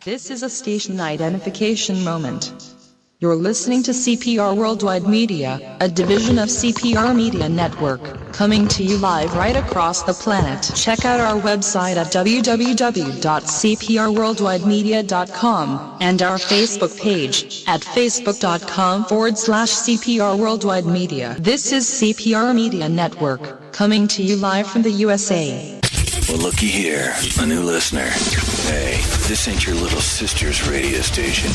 This is a station identification moment. You're listening to CPR Worldwide Media, a division of CPR Media Network, coming to you live right across the planet. Check out our website at www.cprworldwidemedia.com and our Facebook page at facebook.com/CPR Worldwide Media. This is CPR Media Network, coming to you live from the USA. Well, looky here, a new listener. Hey, this ain't your little sister's radio station.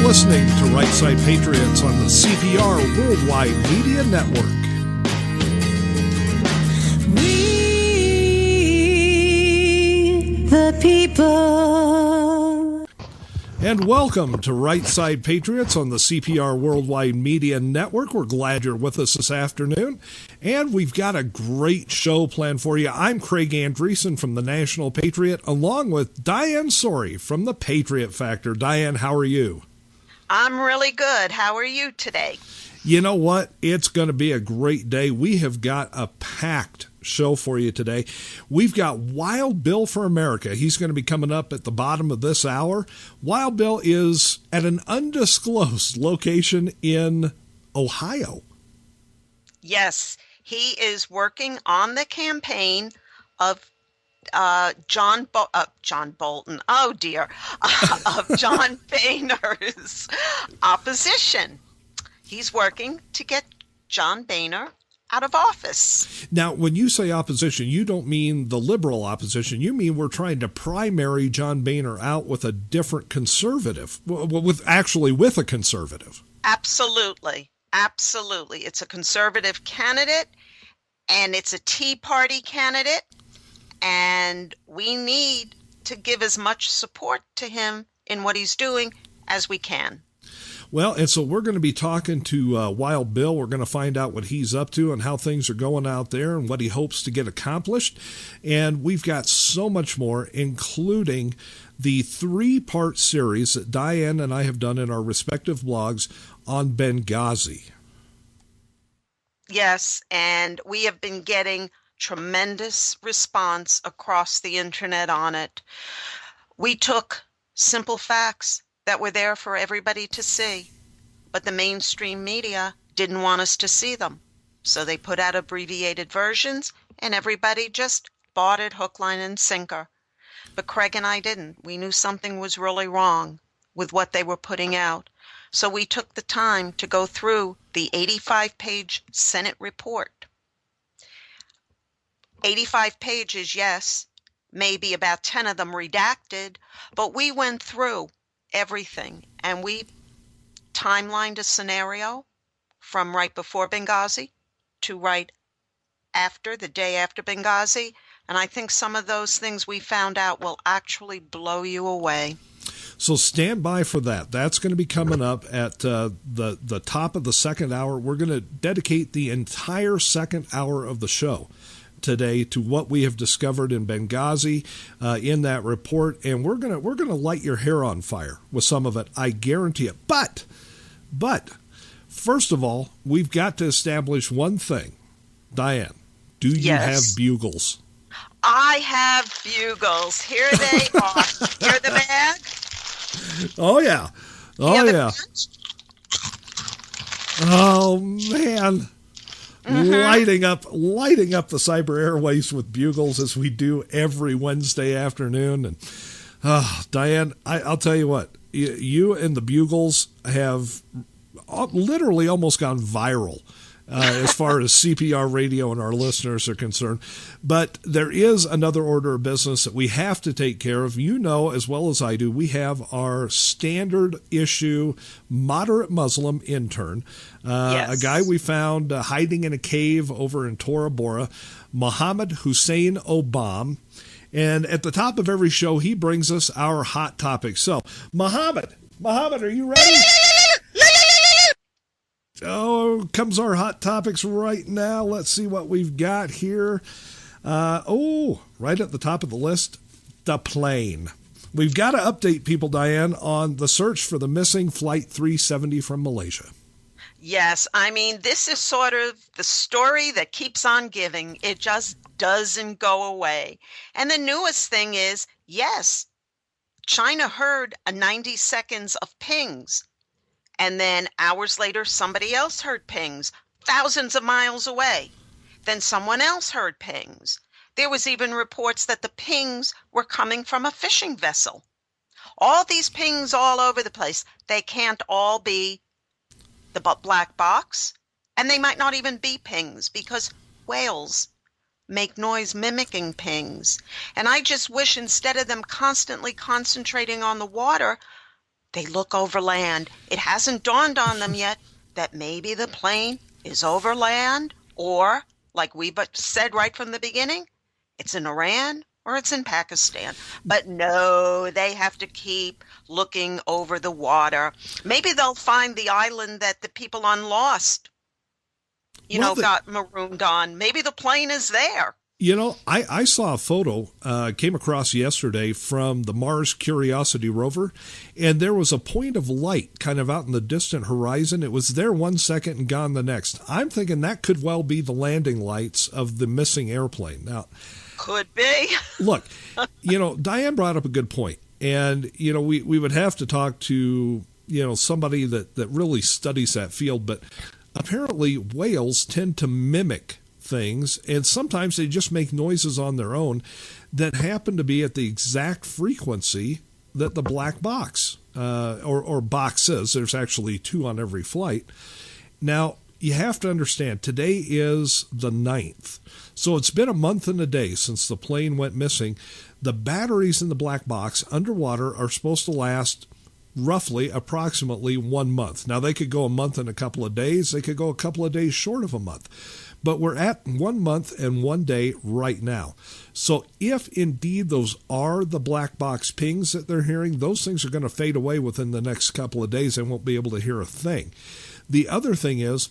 Listening to Right Side Patriots on the CPR Worldwide Media Network. We the people. And welcome to Right Side Patriots on the CPR Worldwide Media Network. We're glad you're with us this afternoon. And we've got a great show planned for you. I'm Craig Andreessen from the National Patriot, along with Diane Sori from the Patriot Factor. Diane, how are you? I'm really good. How are you today? You know what? It's going to be a great day. We have got a packed show for you today. We've got Wild Bill for America. He's going to be coming up at the bottom of this hour. Wild Bill is at an undisclosed location in Ohio. Yes, he is working on the campaign of John Bolton, oh dear, of John Boehner's opposition. He's working to get John Boehner out of office. Now, when you say opposition, you don't mean the liberal opposition. You mean we're trying to primary John Boehner out with a different conservative, with a conservative. Absolutely. Absolutely. It's a conservative candidate, and it's a Tea Party candidate. And we need to give as much support to him in what he's doing as we can. Well, and so we're going to be talking to Wild Bill. We're going to find out what he's up to and how things are going out there and what he hopes to get accomplished. And we've got so much more, including the 3-part series that Diane and I have done in our respective blogs on Benghazi. Yes, and we have been getting tremendous response across the internet on it. We took simple facts that were there for everybody to see, but the mainstream media didn't want us to see them. So they put out abbreviated versions, and everybody just bought it hook, line, and sinker. But Craig and I didn't. We knew something was really wrong with what they were putting out. So we took the time to go through the 85-page Senate report. 85 pages, yes, maybe about 10 of them redacted, but we went through everything and we timelined a scenario from right before Benghazi to right after, the day after Benghazi. And I think some of those things we found out will actually blow you away. So stand by for that. That's going to be coming up at the top of the second hour. We're going to dedicate the entire second hour of the show today to what we have discovered in Benghazi in that report, and we're gonna light your hair on fire with some of it. I guarantee it. But first of all, we've got to establish one thing, Diane. Do you Yes. have bugles? I have bugles. Here they are. Hear the bag? Oh, yeah. You Oh, have it yeah. punched? Oh, man. Lighting up the cyber airways with bugles as we do every Wednesday afternoon. And Diane, I'll tell you what, you and the bugles have literally almost gone viral as far as CPR radio and our listeners are concerned. But there is another order of business that we have to take care of. You know as well as I do, we have our standard issue moderate Muslim intern, Yes. a guy we found hiding in a cave over in Tora Bora, Mohammed Hussein Obam. And at the top of every show, he brings us our hot topics. So, Mohammed, are you ready? Oh, comes our hot topics right now. Let's see what we've got here. Right at the top of the list, the plane. We've got to update people, Diane, on the search for the missing Flight 370 from Malaysia. Yes, I mean, this is sort of the story that keeps on giving. It just doesn't go away. And the newest thing is, yes, China heard a 90 seconds of pings. And then hours later, somebody else heard pings thousands of miles away. Then someone else heard pings. There was even reports that the pings were coming from a fishing vessel. All these pings all over the place. They can't all be the black box, and they might not even be pings because whales make noise mimicking pings. And I just wish instead of them constantly concentrating on the water, they look over land. It hasn't dawned on them yet that maybe the plane is over land, or, like we said right from the beginning, it's in Iran or it's in Pakistan. But no, they have to keep looking over the water. Maybe they'll find the island that the people on Lost, got marooned on. Maybe the plane is there. You know, I saw a photo, came across yesterday from the Mars Curiosity rover, and there was a point of light kind of out in the distant horizon. It was there 1 second and gone the next. I'm thinking that could well be the landing lights of the missing airplane. Now, could be. Look, Diane brought up a good point, and, we would have to talk to, somebody that really studies that field, but apparently whales tend to mimic things, and sometimes they just make noises on their own that happen to be at the exact frequency that the black box or boxes, there's actually 2 on every flight. Now, you have to understand, today is the 9th, so it's been a month and a day since the plane went missing. The batteries in the black box underwater are supposed to last approximately 1 month. Now, they could go a month and a couple of days. They could go a couple of days short of a month. But we're at 1 month and 1 day right now. So if indeed those are the black box pings that they're hearing, those things are going to fade away within the next couple of days. They won't be able to hear a thing. The other thing is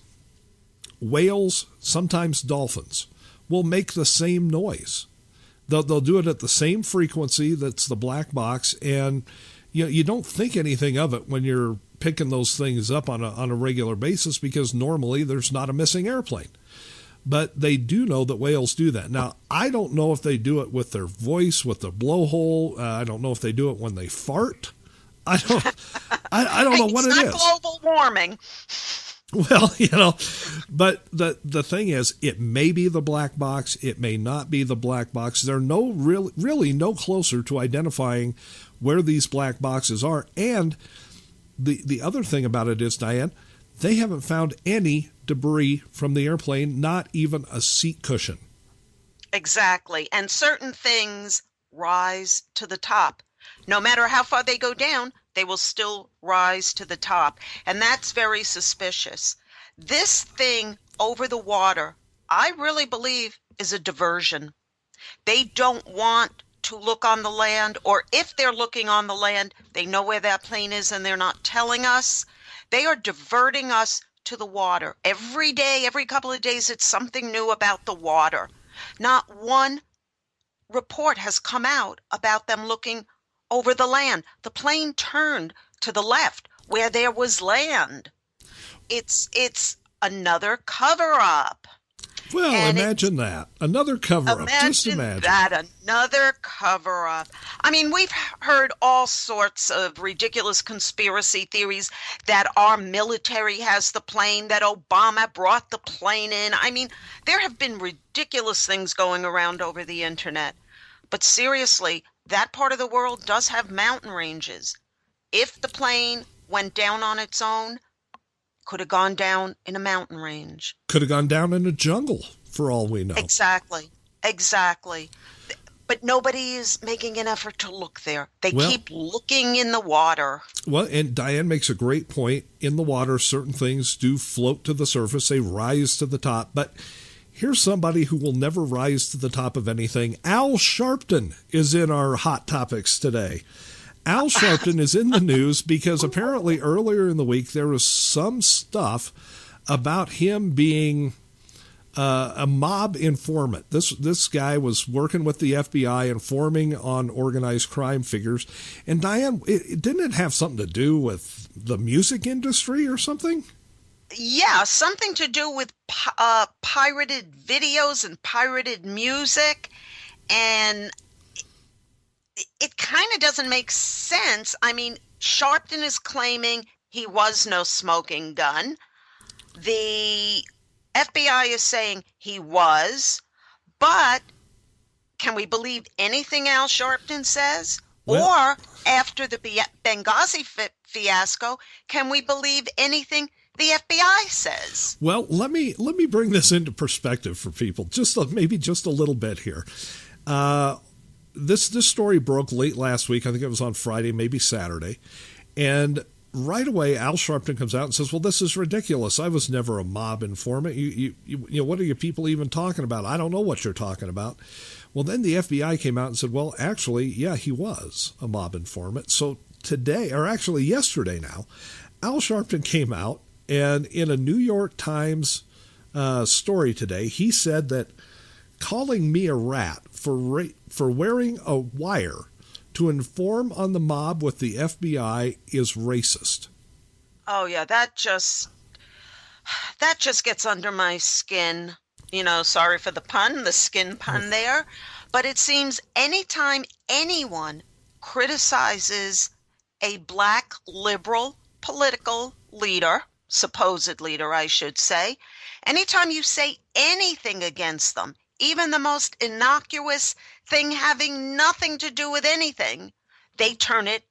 whales, sometimes dolphins, will make the same noise. They'll do it at the same frequency that's the black box, and you don't think anything of it when you're picking those things up on a regular basis because normally there's not a missing airplane. But they do know that whales do that. Now, I don't know if they do it with their voice, with their blowhole. I don't know if they do it when they fart. I don't know what it is. It's not global warming. Well, but the thing is, it may be the black box. It may not be the black box. They're really no closer to identifying where these black boxes are. And the other thing about it is, Diane, they haven't found any debris from the airplane, not even a seat cushion. Exactly. And certain things rise to the top. No matter how far they go down, they will still rise to the top. And that's very suspicious. This thing over the water, I really believe, is a diversion. They don't want to look on the land, or if they're looking on the land, they know where that plane is and they're not telling us. They are diverting us to the water. Every day, every couple of days, it's something new about the water. Not one report has come out about them looking over the land. The plane turned to the left where there was land. It's another cover-up. Well, And imagine that. Another cover-up. Just imagine. That, another cover-up. I mean, we've heard all sorts of ridiculous conspiracy theories that our military has the plane, that Obama brought the plane in. I mean, there have been ridiculous things going around over the internet. But seriously, that part of the world does have mountain ranges. If the plane went down on its own, could have gone down in a mountain range. Could have gone down in a jungle, for all we know. Exactly. But nobody is making an effort to look there. They keep looking in the water. Well, and Diane makes a great point. In the water, certain things do float to the surface. They rise to the top. But here's somebody who will never rise to the top of anything. Al Sharpton is in our Hot Topics today. Al Sharpton is in the news because apparently earlier in the week there was some stuff about him being a mob informant. This guy was working with the FBI, informing on organized crime figures. And Diane, didn't it have something to do with the music industry or something? Yeah, something to do with pirated videos and pirated music. And it kind of doesn't make sense. I mean, Sharpton is claiming he was no smoking gun. The FBI is saying he was, but can we believe anything Al Sharpton says? Well, or after the Benghazi fiasco, can we believe anything the FBI says? Well, let me bring this into perspective for people, maybe just a little bit here. This story broke late last week. I think it was on Friday, maybe Saturday. And right away, Al Sharpton comes out and says, well, this is ridiculous. I was never a mob informant. You know, what are you people even talking about? I don't know what you're talking about. Well, then the FBI came out and said, well, actually, yeah, he was a mob informant. So today, or actually yesterday now, Al Sharpton came out, and in a New York Times story today, he said that calling me a rat for wearing a wire to inform on the mob with the FBI is racist. Oh yeah, that just gets under my skin. You know, sorry for the pun, the skin pun there. But it seems anytime anyone criticizes a black liberal political leader, supposed leader, I should say, anytime you say anything against them, even the most innocuous thing having nothing to do with anything, they turn it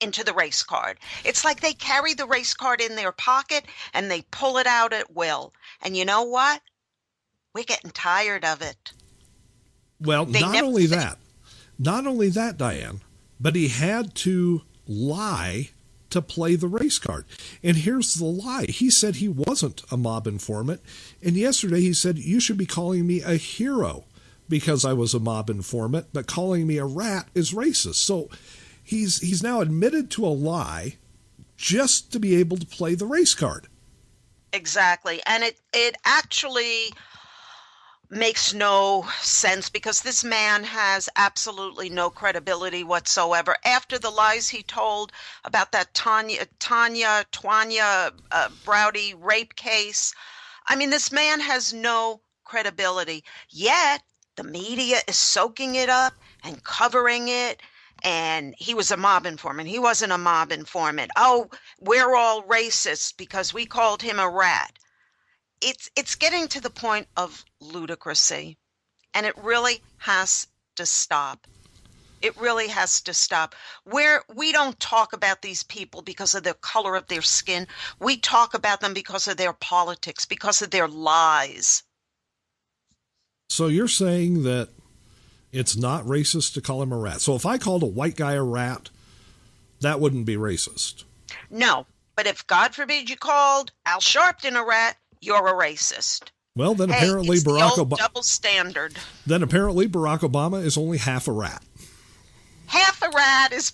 into the race card. It's like they carry the race card in their pocket and they pull it out at will. And you know what? We're getting tired of it. Well, not only that, Diane, but he had to lie to play the race card. And here's the lie. He said he wasn't a mob informant. And yesterday he said, you should be calling me a hero because I was a mob informant, but calling me a rat is racist. So he's now admitted to a lie just to be able to play the race card. Exactly. And it actually makes no sense because this man has absolutely no credibility whatsoever. After the lies he told about that Tanya Browdy rape case, I mean, this man has no credibility. Yet the media is soaking it up and covering it. And he was a mob informant. He wasn't a mob informant. Oh, we're all racist because we called him a rat. It's getting to the point of ludicrousy, and it really has to stop. It really has to stop. We don't talk about these people because of the color of their skin. We talk about them because of their politics, because of their lies. So you're saying that it's not racist to call him a rat. So if I called a white guy a rat, that wouldn't be racist. No, but if God forbid you called Al Sharpton a rat, you're a racist. Well, then apparently it's Barack the old Obama. Double standard. Then apparently Barack Obama is only half a rat. Half a rat is.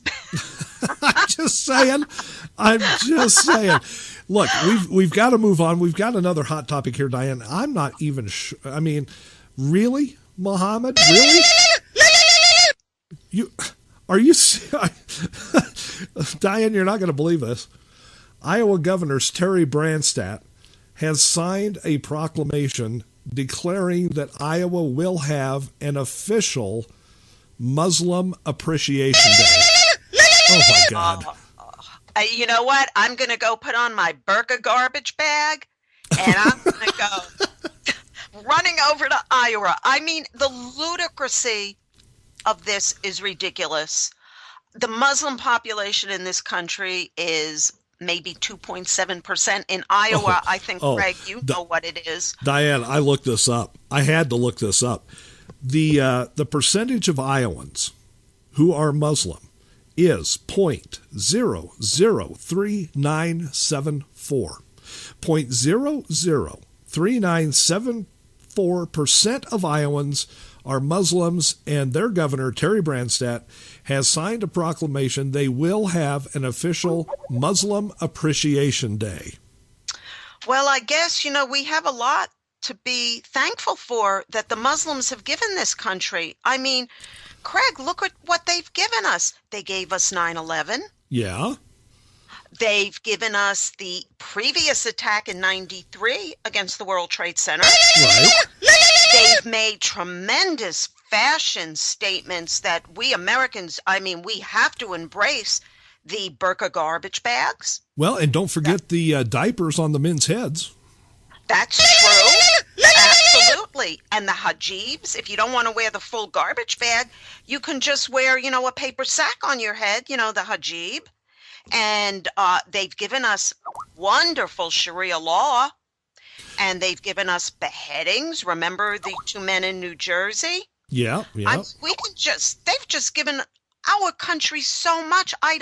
I'm just saying. Look, we've got to move on. We've got another hot topic here, Diane. I'm not even sure. I mean, really, Mohammed? Really? Diane, you're not going to believe this. Iowa Governor Terry Branstad has signed a proclamation declaring that Iowa will have an official Muslim Appreciation Day. Oh, my God. You know what? I'm going to go put on my burqa garbage bag, and I'm going to go running over to Iowa. I mean, the ludicrousy of this is ridiculous. The Muslim population in this country is maybe 2.7%. In Iowa, I think, Greg, you know what it is. Diane, I looked this up. I had to look this up. The percentage of Iowans who are Muslim is 0.003974. 0.003974% of Iowans are Muslims, and their governor, Terry Branstad, has signed a proclamation they will have an official Muslim Appreciation Day. Well, I guess, we have a lot to be thankful for that the Muslims have given this country. I mean, Craig, look at what they've given us. They gave us 9/11. Yeah. They've given us the previous attack in 93 against the World Trade Center. Right. They've made tremendous fashion statements that we Americans, we have to embrace the burqa garbage bags. Well, and don't forget the diapers on the men's heads. That's true. Absolutely. And the hijabs, if you don't want to wear the full garbage bag, you can just wear, a paper sack on your head, the hijab. And they've given us wonderful Sharia law. And they've given us beheadings. Remember the 2 men in New Jersey? Yeah. They've just given our country so much. I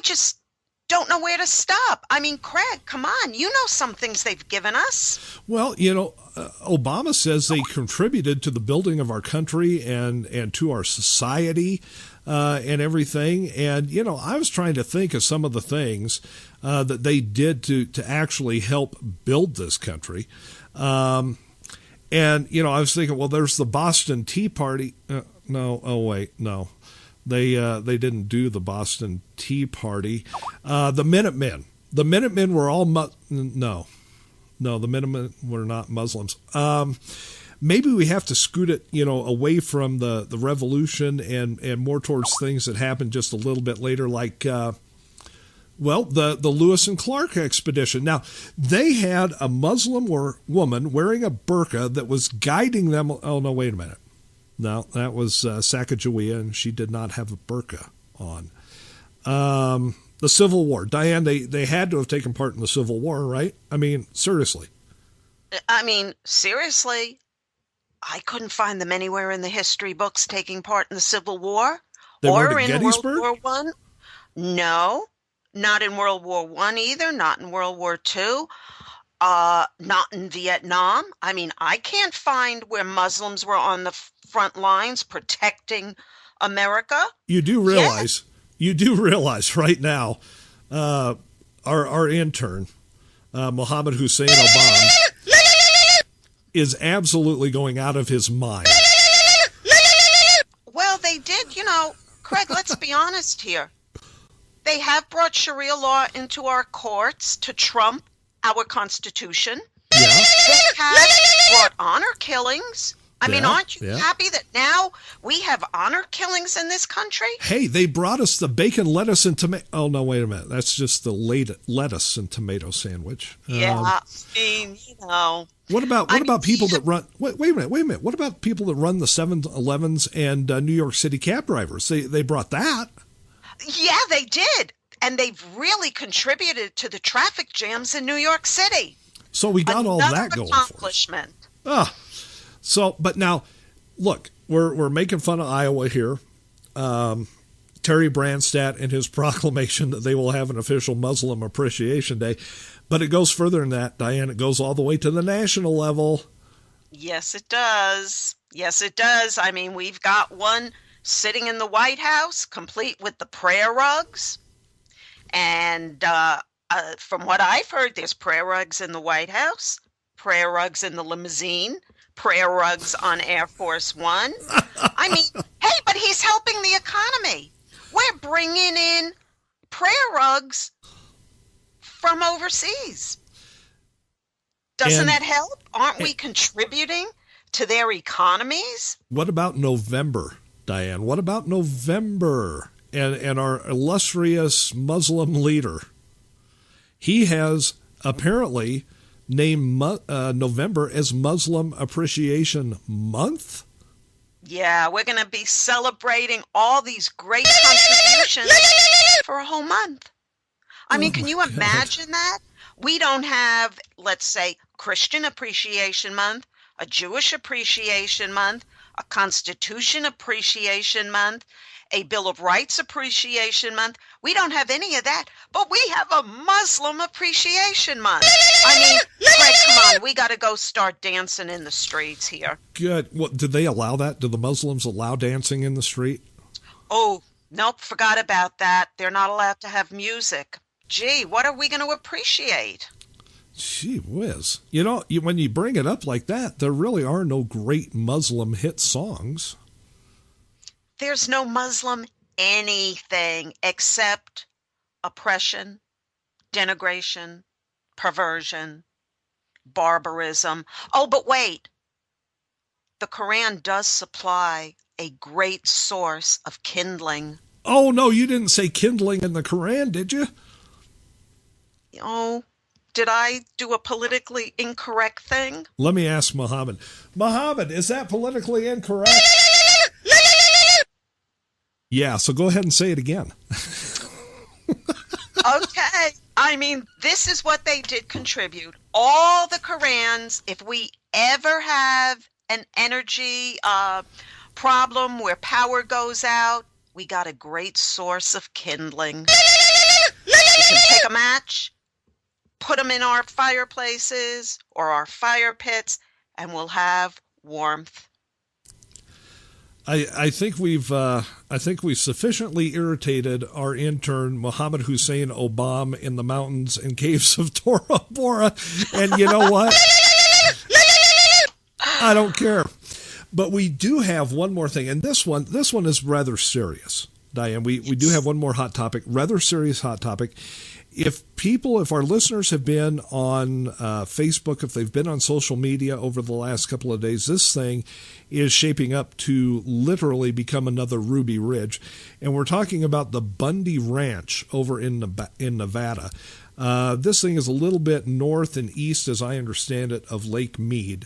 just don't know where to stop. I mean, Craig, come on. You know some things they've given us. Well, Obama says they contributed to the building of our country and to our society and everything. And, I was trying to think of some of the things that they did to actually help build this country. I was thinking, well, there's the Boston Tea Party. No. They didn't do the Boston Tea Party. The Minutemen. The Minutemen were all no, the Minutemen were not Muslims. Maybe we have to scoot it, away from the revolution and more towards things that happened just a little bit later, like the Lewis and Clark expedition. Now, they had a Muslim woman wearing a burqa that was guiding them. Oh, no, wait a minute. No, that was Sacagawea, and she did not have a burqa on. The Civil War. Diane, they had to have taken part in the Civil War, right? I mean, seriously. Seriously, I couldn't find them anywhere in the history books taking part in the Civil War. They or weren't at in Gettysburg? World War I. No, not in World War I either, not in World War II. Not in Vietnam. I can't find where Muslims were on the front lines protecting America. You do realize right now, our intern, Mohammed Hussein Obama, is absolutely going out of his mind. Well, they did, Craig, let's be honest here. They have brought Sharia law into our courts to trump our Constitution. Yeah. They have brought honor killings. Aren't you happy that now we have honor killings in this country? Hey, they brought us the bacon, lettuce, and tomato. Oh, no, wait a minute. That's just the lettuce and tomato sandwich. Yeah, What about people that run? Wait a minute. What about people that run the 7-Elevens and New York City cab drivers? They brought that. Yeah, they did. And they've really contributed to the traffic jams in New York City. So we got all that going for us. But now, look, we're making fun of Iowa here. Terry Branstad and his proclamation that they will have an official Muslim Appreciation Day. But it goes further than that, Diane. It goes all the way to the national level. Yes, it does. We've got one sitting in the White House, complete with the prayer rugs. And from what I've heard, there's prayer rugs in the White House, prayer rugs in the limousine, prayer rugs on Air Force One. Hey, but he's helping the economy. We're bringing in prayer rugs from overseas. Doesn't And that help? Aren't we contributing to their economies? what about November, Diane? What about November and our illustrious Muslim leader? He has apparently named November as Muslim Appreciation Month. Yeah, we're going to be celebrating all these great contributions for a whole month. I mean, can you imagine that? We don't have, let's say, Christian Appreciation Month, a Jewish Appreciation Month, a Constitution Appreciation Month, a Bill of Rights Appreciation Month. We don't have any of that, but we have a Muslim Appreciation Month. I mean, Greg, come on, we got to go start dancing in the streets here. Good. What, did they allow that? Do the Muslims allow dancing in the street? Oh, nope, forgot about that. They're not allowed to have music. Gee, what are we going to appreciate? Gee whiz. You know, when you bring it up like that, there really are no great Muslim hit songs. There's no Muslim anything except oppression, denigration, perversion, barbarism. Oh, but wait. The Quran does supply a great source of kindling. Oh, no, you didn't say kindling in the Quran, did you? Oh, did I do a politically incorrect thing? Let me ask Muhammad. Muhammad, is that politically incorrect? Yeah, so go ahead and say it again. Okay. I mean, this is what they did contribute. All the Qurans, if we ever have an energy problem where power goes out, we got a great source of kindling. We can take a match, put them in our fireplaces or our fire pits, and we'll have warmth. I think we've sufficiently irritated our intern Mohammed Hussein Obama in the mountains and caves of Tora Bora, and you know what? I don't care. But we do have one more thing, and this one is rather serious, Diane. We do have one more hot topic, rather serious hot topic. If our listeners have been on Facebook, if they've been on social media over the last couple of days, this thing is shaping up to literally become another Ruby Ridge. And we're talking about the Bundy Ranch over in Nevada. This thing is a little bit north and east, as I understand it, of Lake Mead.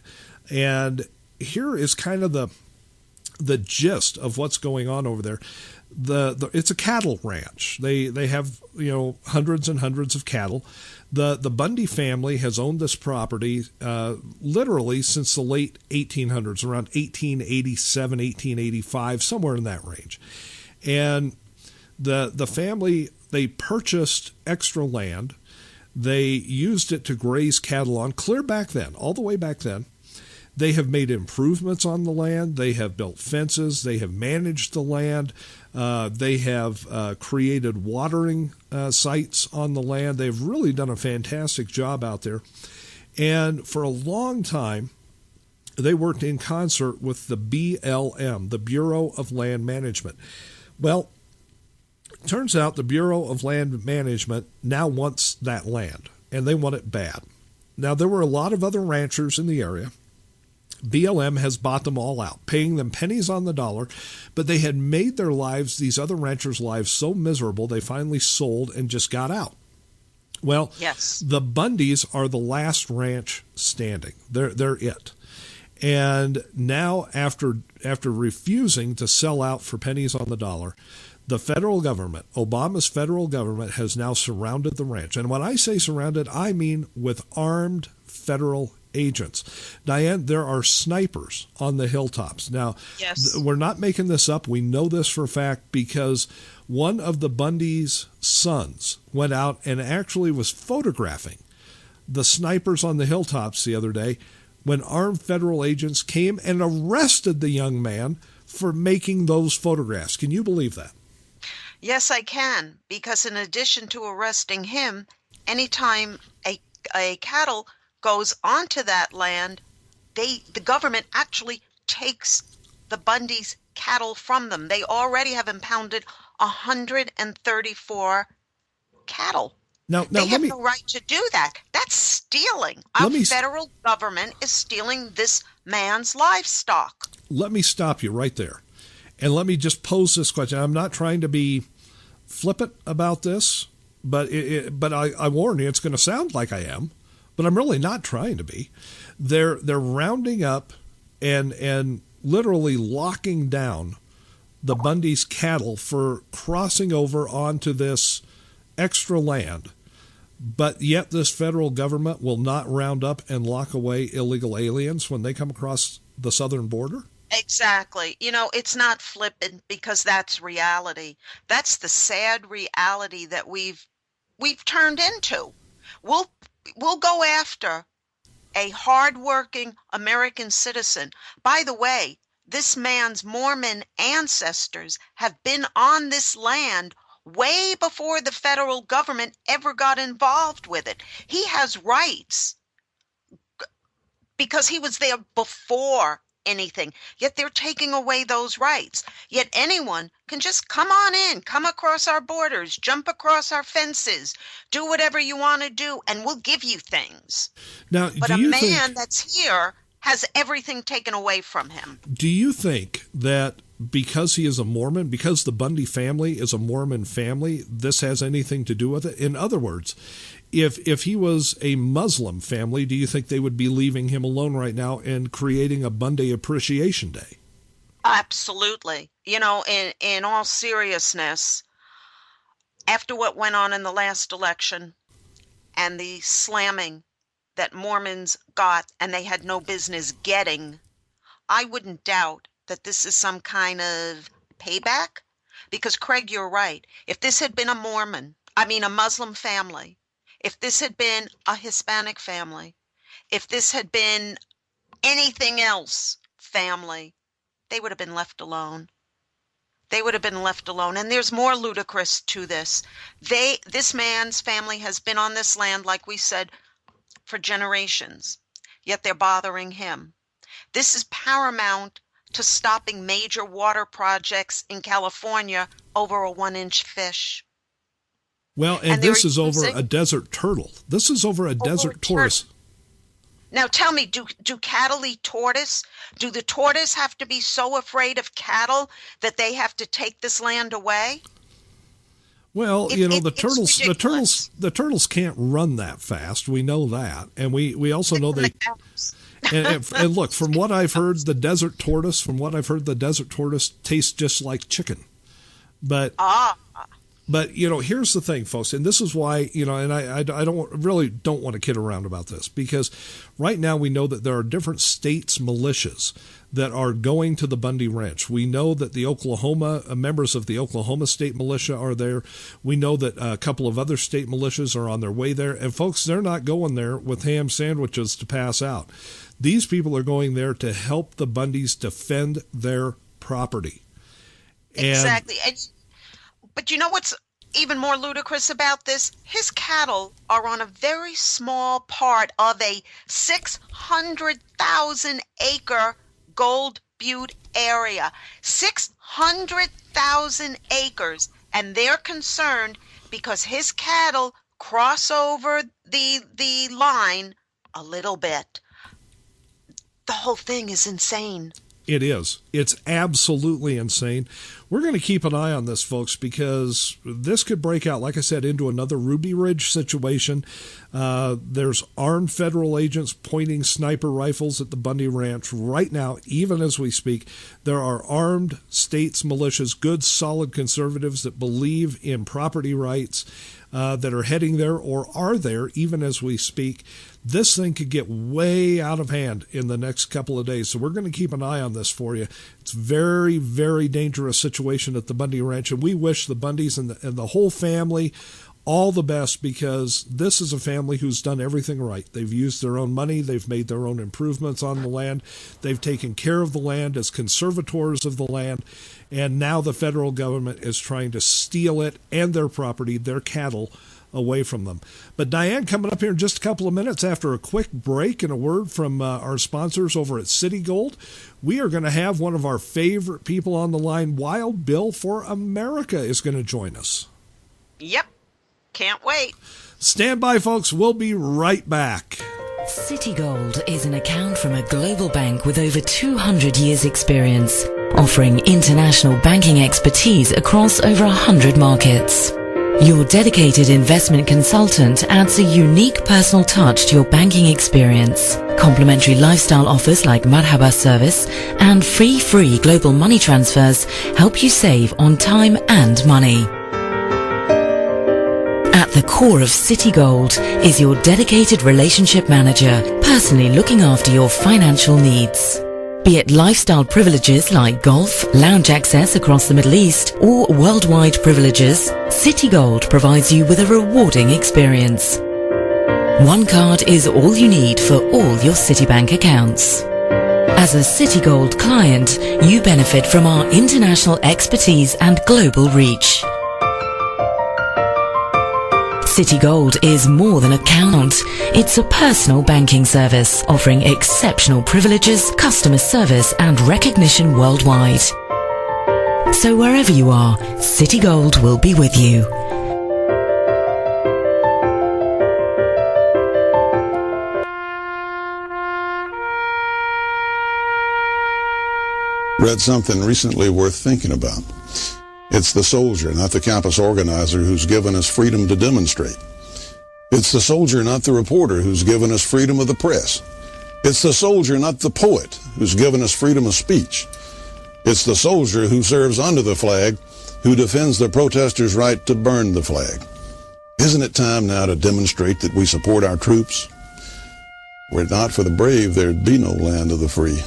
And here is kind of the gist of what's going on over there. It's a cattle ranch. They have hundreds and hundreds of cattle. The Bundy family has owned this property literally since the late 1800s, around 1887, 1885, somewhere in that range. And the family, they purchased extra land. They used it to graze cattle on, clear back then, all the way back then. They have made improvements on the land. They have built fences. They have managed the land. They have created watering sites on the land. They've really done a fantastic job out there. And for a long time, they worked in concert with the BLM, the Bureau of Land Management. Well, it turns out the Bureau of Land Management now wants that land, and they want it bad. Now, there were a lot of other ranchers in the area. BLM has bought them all out, paying them pennies on the dollar, but they had made their lives, these other ranchers' lives, so miserable they finally sold and just got out. Well, yes, the Bundys are the last ranch standing. They're it. And now, after refusing to sell out for pennies on the dollar, the federal government, Obama's federal government, has now surrounded the ranch. And when I say surrounded, I mean with armed federal agents. Diane, there are snipers on the hilltops. Now, yes, we're not making this up. We know this for a fact because one of the Bundy's sons went out and actually was photographing the snipers on the hilltops the other day when armed federal agents came and arrested the young man for making those photographs. Can you believe that? Yes, I can, because in addition to arresting him, anytime a cattle goes onto that land, the government actually takes the Bundy's cattle from them. They already have impounded 134 cattle Now They let have me no right to do that. That's stealing. Our federal government is stealing this man's livestock. let me stop you right there, and let me just pose this question. I'm not trying to be flippant about this, but I warn you, it's going to sound like I am, but I'm really not trying to be. They're rounding up and literally locking down the Bundy's cattle for crossing over onto this extra land, but yet this federal government will not round up and lock away illegal aliens when they come across the southern border? Exactly. It's not flippant because that's reality. That's the sad reality that we've turned into. We'll go after a hardworking American citizen. By the way, this man's Mormon ancestors have been on this land way before the federal government ever got involved with it. He has rights because he was there before anything. Yet they're taking away those rights. Yet anyone can just come on in, come across our borders, jump across our fences, do whatever you want to do, and we'll give you things. Now, But a man that's here has everything taken away from him. Do you think that because he is a Mormon, because the Bundy family is a Mormon family, this has anything to do with it? In other words, if he was a Muslim family, do you think they would be leaving him alone right now and creating a Bundy Appreciation Day? Absolutely. In all seriousness, after what went on in the last election and the slamming that Mormons got and they had no business getting, I wouldn't doubt that this is some kind of payback. Because, Craig, you're right. If this had been a Muslim family, if this had been a Hispanic family, if this had been anything else family, they would have been left alone. They would have been left alone. And there's more ludicrous to this. This man's family has been on this land, like we said, for generations, yet they're bothering him. This is paramount to stopping major water projects in California over a 1-inch fish. Well, and this is over a desert turtle. This is over a desert tortoise. Now tell me, do cattle eat tortoise? Do the tortoise have to be so afraid of cattle that they have to take this land away? Well, the turtles can't run that fast. We know that, and we also know they. And look, from what I've heard, the desert tortoise tastes just like chicken. But here's the thing, folks, and this is why, and I don't want to kid around about this, because right now we know that there are different states' militias that are going to the Bundy Ranch. We know that the members of the Oklahoma State Militia are there. We know that a couple of other state militias are on their way there. And folks, they're not going there with ham sandwiches to pass out. These people are going there to help the Bundys defend their property. Exactly. But you know what's even more ludicrous about this? His cattle are on a very small part of a 600,000 acre Gold Butte area. 600,000 acres. And they're concerned because his cattle cross over the line a little bit. The whole thing is insane. It is. It's absolutely insane. We're going to keep an eye on this, folks, because this could break out, like I said, into another Ruby Ridge situation. There's armed federal agents pointing sniper rifles at the Bundy Ranch right now, even as we speak. There are armed states, militias, good, solid conservatives that believe in property rights that are heading there or are there even as we speak. This thing could get way out of hand in the next couple of days. So we're going to keep an eye on this for you. It's very, very dangerous situation at the Bundy Ranch, and we wish the Bundys and the whole family all the best, because this is a family who's done everything right. They've used their own money. They've made their own improvements on the land. They've taken care of the land as conservators of the land. And now the federal government is trying to steal it and their property, their cattle, away from them. But Diane, coming up here in just a couple of minutes after a quick break and a word from our sponsors over at City Gold, we are going to have one of our favorite people on the line. Wild Bill for America is going to join us. Yep. Can't wait. Stand by, folks. We'll be right back. Citigold is an account from a global bank with over 200 years experience, offering international banking expertise across over 100 markets. Your dedicated investment consultant adds a unique personal touch to your banking experience. Complimentary lifestyle offers like Marhaba service and free global money transfers help you save on time and money. At the core of Citigold is your dedicated relationship manager, personally looking after your financial needs. Be it lifestyle privileges like golf, lounge access across the Middle East, or worldwide privileges, Citigold provides you with a rewarding experience. One card is all you need for all your Citibank accounts. As a Citigold client, you benefit from our international expertise and global reach. Citigold is more than an account. It's a personal banking service offering exceptional privileges, customer service and recognition worldwide. So wherever you are, Citigold will be with you. Read something recently worth thinking about. It's the soldier, not the campus organizer, who's given us freedom to demonstrate. It's the soldier, not the reporter, who's given us freedom of the press. It's the soldier, not the poet, who's given us freedom of speech. It's the soldier who serves under the flag, who defends the protesters' right to burn the flag. Isn't it time now to demonstrate that we support our troops? Were it not for the brave, there'd be no land of the free.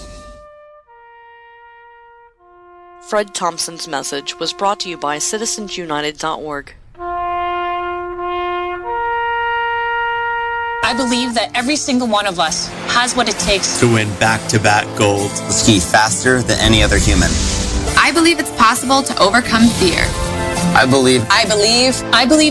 Fred Thompson's message was brought to you by citizensunited.org. I believe that every single one of us has what it takes to win back-to-back gold. Ski faster than any other human. I believe it's possible to overcome fear. I believe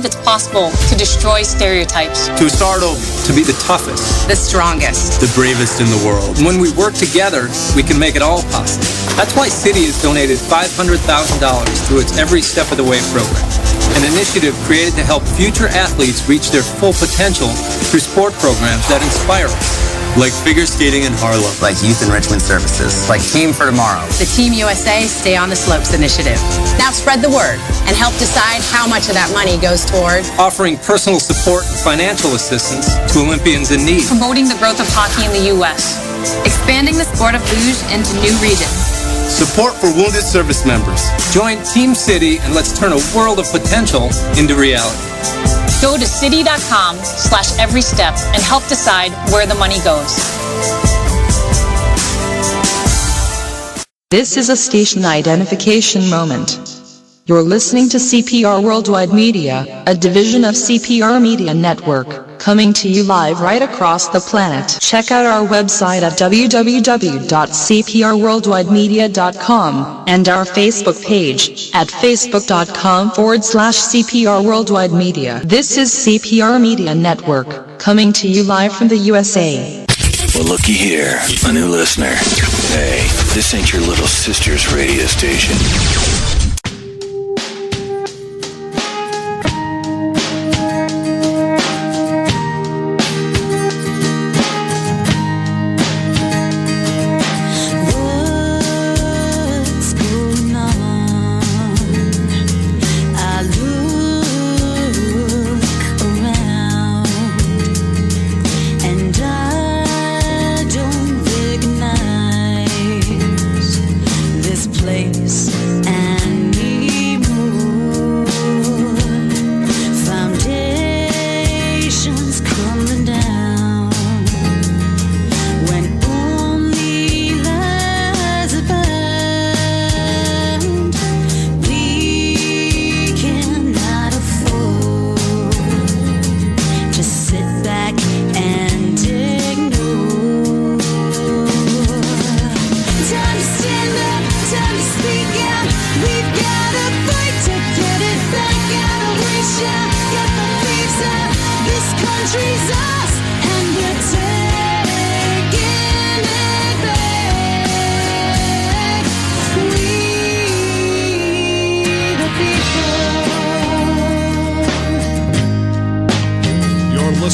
it's possible to destroy stereotypes. To start over, to be the toughest, the strongest, the bravest in the world. When we work together, we can make it all possible. That's why Citi has donated $500,000 through its Every Step of the Way program, an initiative created to help future athletes reach their full potential through sport programs that inspire us. Like figure skating in Harlem. Like youth enrichment services. Like Team for Tomorrow. The Team USA Stay on the Slopes initiative. Now spread the word and help decide how much of that money goes toward offering personal support and financial assistance to Olympians in need. Promoting the growth of hockey in the U.S. Expanding the sport of luge into new regions. Support for wounded service members. Join Team Citi and let's turn a world of potential into reality. Go to citi.com/everystep and help decide where the money goes. This is a station identification moment. You're listening to CPR Worldwide Media, a division of CPR Media Network, coming to you live right across the planet. Check out our website at www.cprworldwidemedia.com and our Facebook page at facebook.com/CPR Worldwide Media. This is CPR Media Network, coming to you live from the USA. Well, looky here, a new listener. Hey, this ain't your little sister's radio station. And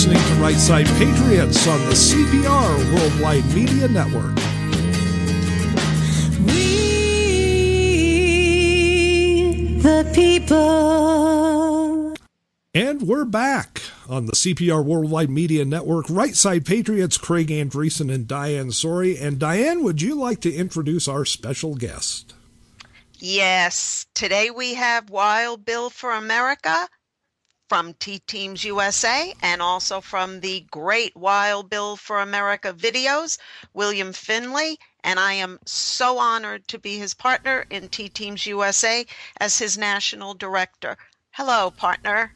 listening to Right Side Patriots on the CPR Worldwide Media Network. We, the people. And we're back on the CPR Worldwide Media Network. Right Side Patriots, Craig Andreessen and Diane Sori. And Diane, would you like to introduce our special guest? Yes. Today we have Wild Bill for America from T-Teams USA and also from the great Wild Bill for America videos, William Finley. And I am so honored to be his partner in T-Teams USA as his national director. Hello, partner.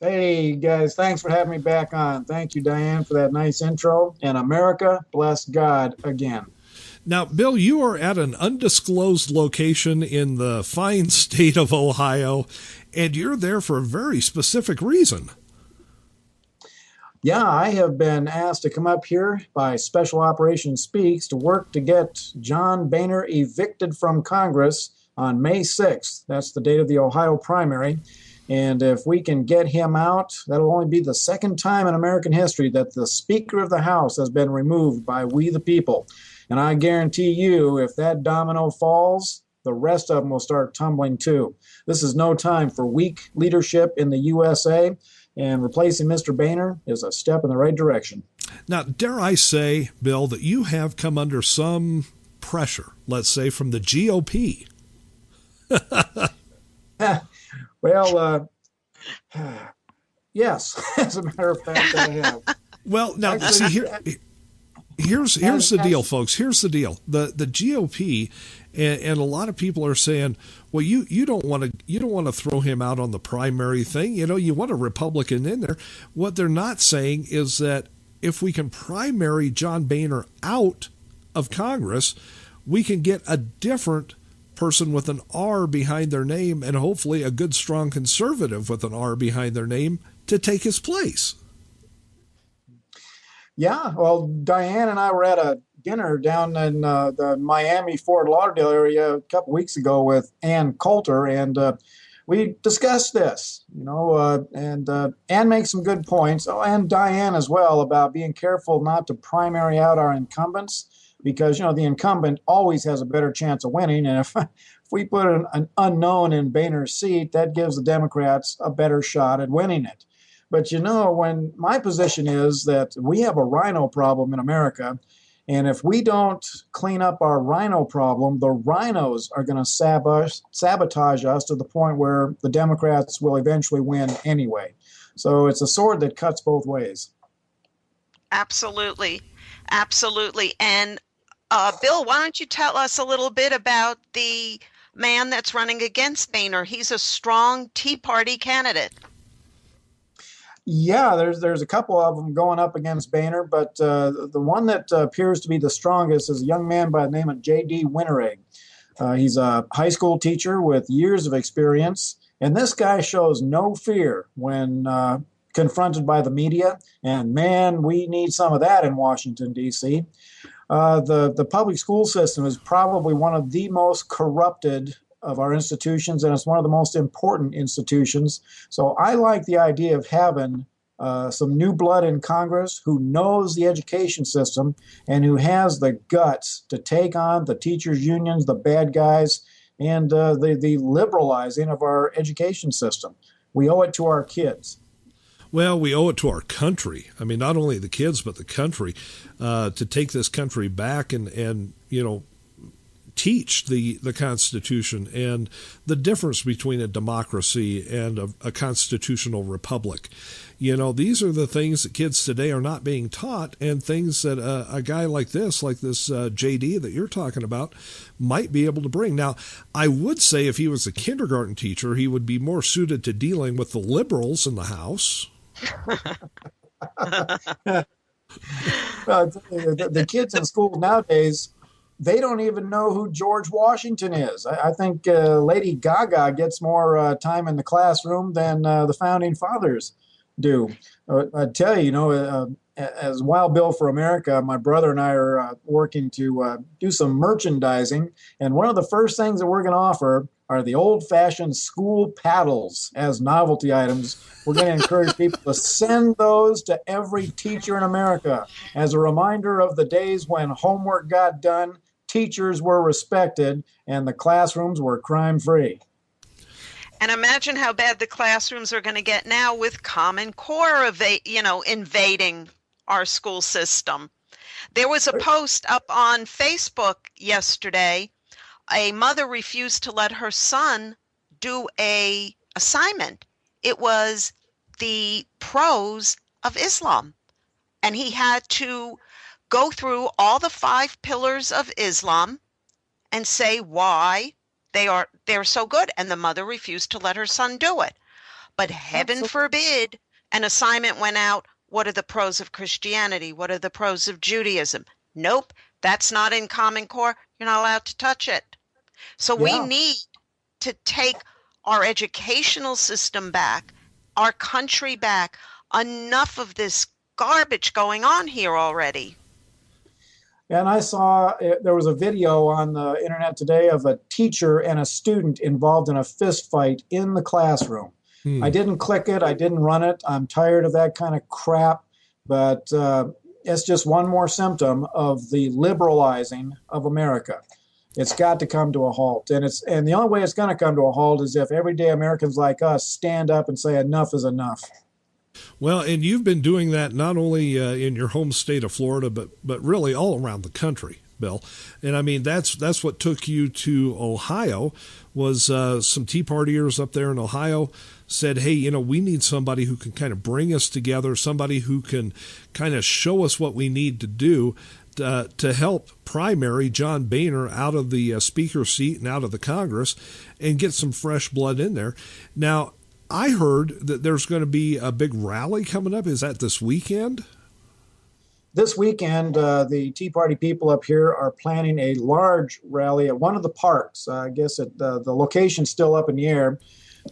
Hey, guys. Thanks for having me back on. Thank you, Diane, for that nice intro. And America, bless God again. Now, Bill, you are at an undisclosed location in the fine state of Ohio, and you're there for a very specific reason. Yeah, I have been asked to come up here by Special Operations Speaks to work to get John Boehner evicted from Congress on May 6th. That's the date of the Ohio primary. And if we can get him out, that'll only be the second time in American history that the Speaker of the House has been removed by we the people. And I guarantee you, if that domino falls, the rest of them will start tumbling too. This is no time for weak leadership in the USA, and replacing Mr. Boehner is a step in the right direction. Now, dare I say, Bill, that you have come under some pressure, let's say, from the GOP. Well, yes, as a matter of fact, I have. Well, now, Actually, here's the deal, folks. Here's the deal. The GOP and a lot of people are saying, well, you don't want to throw him out on the primary thing. You know, you want a Republican in there. What they're not saying is that if we can primary John Boehner out of Congress, we can get a different person with an R behind their name and hopefully a good, strong conservative with an R behind their name to take his place. Yeah, well, Diane and I were at a dinner down in the Miami, Fort Lauderdale area a couple weeks ago with Ann Coulter, and we discussed this, and Ann makes some good points, and Diane as well, about being careful not to primary out our incumbents, because, the incumbent always has a better chance of winning, and if we put an unknown in Boehner's seat, that gives the Democrats a better shot at winning it. But, when my position is that we have a rhino problem in America, and if we don't clean up our rhino problem, the rhinos are going to sabotage us to the point where the Democrats will eventually win anyway. So it's a sword that cuts both ways. Absolutely. Absolutely. And Bill, why don't you tell us a little bit about the man that's running against Boehner? He's a strong Tea Party candidate. Yeah, there's a couple of them going up against Boehner, but the one that appears to be the strongest is a young man by the name of J.D. Winteregg. He's a high school teacher with years of experience, and this guy shows no fear when confronted by the media, and man, we need some of that in Washington, D.C. The public school system is probably one of the most corrupted of our institutions, and it's one of the most important institutions. So I like the idea of having some new blood in Congress who knows the education system and who has the guts to take on the teachers' unions, the bad guys, and the liberalizing of our education system. We owe it to our kids. Well, we owe it to our country. I mean, not only the kids, but the country, to take this country back and teach the Constitution and the difference between a democracy and a constitutional republic. These are the things that kids today are not being taught, and things that a guy like this JD that you're talking about, might be able to bring. Now, I would say if he was a kindergarten teacher, he would be more suited to dealing with the liberals in the House. The kids in school nowadays, they don't even know who George Washington is. I think Lady Gaga gets more time in the classroom than the founding fathers do. I tell you, as Wild Bill for America, my brother and I are working to do some merchandising. And one of the first things that we're going to offer are the old-fashioned school paddles as novelty items. We're going to encourage people to send those to every teacher in America as a reminder of the days when homework got done, teachers were respected, and the classrooms were crime-free. And imagine how bad the classrooms are going to get now with Common Core, invading our school system. There was a post up on Facebook yesterday. A mother refused to let her son do a assignment. It was the pros of Islam. And he had to go through all the 5 pillars of Islam and say why they're so good. And the mother refused to let her son do it. But heaven forbid an assignment went out. What are the pros of Christianity? What are the pros of Judaism? Nope, that's not in Common Core. You're not allowed to touch it. So we need to take our educational system back, our country back. Enough of this garbage going on here already. And I saw there was a video on the internet today of a teacher and a student involved in a fist fight in the classroom. I didn't click it. I didn't run it. I'm tired of that kind of crap. But it's just one more symptom of the liberalizing of America. It's got to come to a halt. And the only way it's going to come to a halt is if everyday Americans like us stand up and say enough is enough. Well, and you've been doing that not only in your home state of Florida, but really all around the country, Bill. And I mean, that's what took you to Ohio was some Tea Partiers up there in Ohio said, hey, we need somebody who can kind of bring us together, somebody who can kind of show us what we need to do to help primary John Boehner out of the speaker seat and out of the Congress and get some fresh blood in there. Now, I heard that there's going to be a big rally coming up. Is that this weekend? This weekend, the Tea Party people up here are planning a large rally at one of the parks. I guess the location's still up in the air.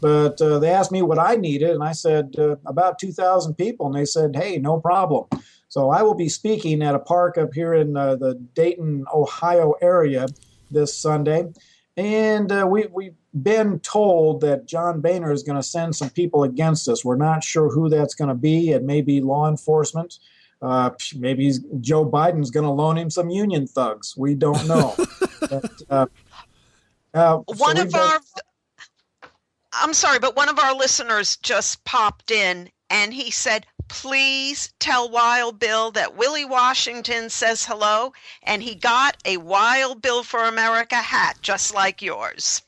But they asked me what I needed, and I said about 2,000 people. And they said, hey, no problem. So I will be speaking at a park up here in the Dayton, Ohio area this Sunday. And we've been told that John Boehner is going to send some people against us. We're not sure who that's going to be. It may be law enforcement. Maybe Joe Biden's going to loan him some union thugs. We don't know. One of our listeners just popped in and he said, please tell Wild Bill that Willie Washington says hello, and he got a Wild Bill for America hat just like yours.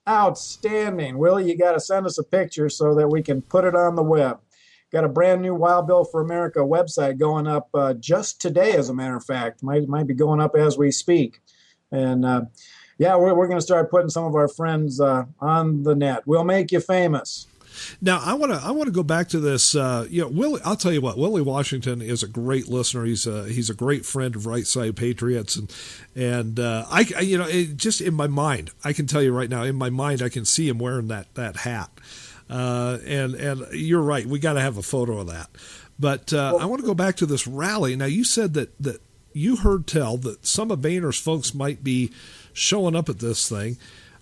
Outstanding. Willie, you got to send us a picture so that we can put it on the web. Got a brand new Wild Bill for America website going up just today, as a matter of fact. Might be going up as we speak. And we're going to start putting some of our friends on the net. We'll make you famous. Now, I want to go back to this. Willie, I'll tell you what. Willie Washington is a great listener. He's a great friend of Right Side Patriots, and just in my mind, I can tell you right now, in my mind, I can see him wearing that hat. And you're right. We got to have a photo of that. But I want to go back to this rally. Now, you said that you heard tell that some of Boehner's folks might be showing up at this thing.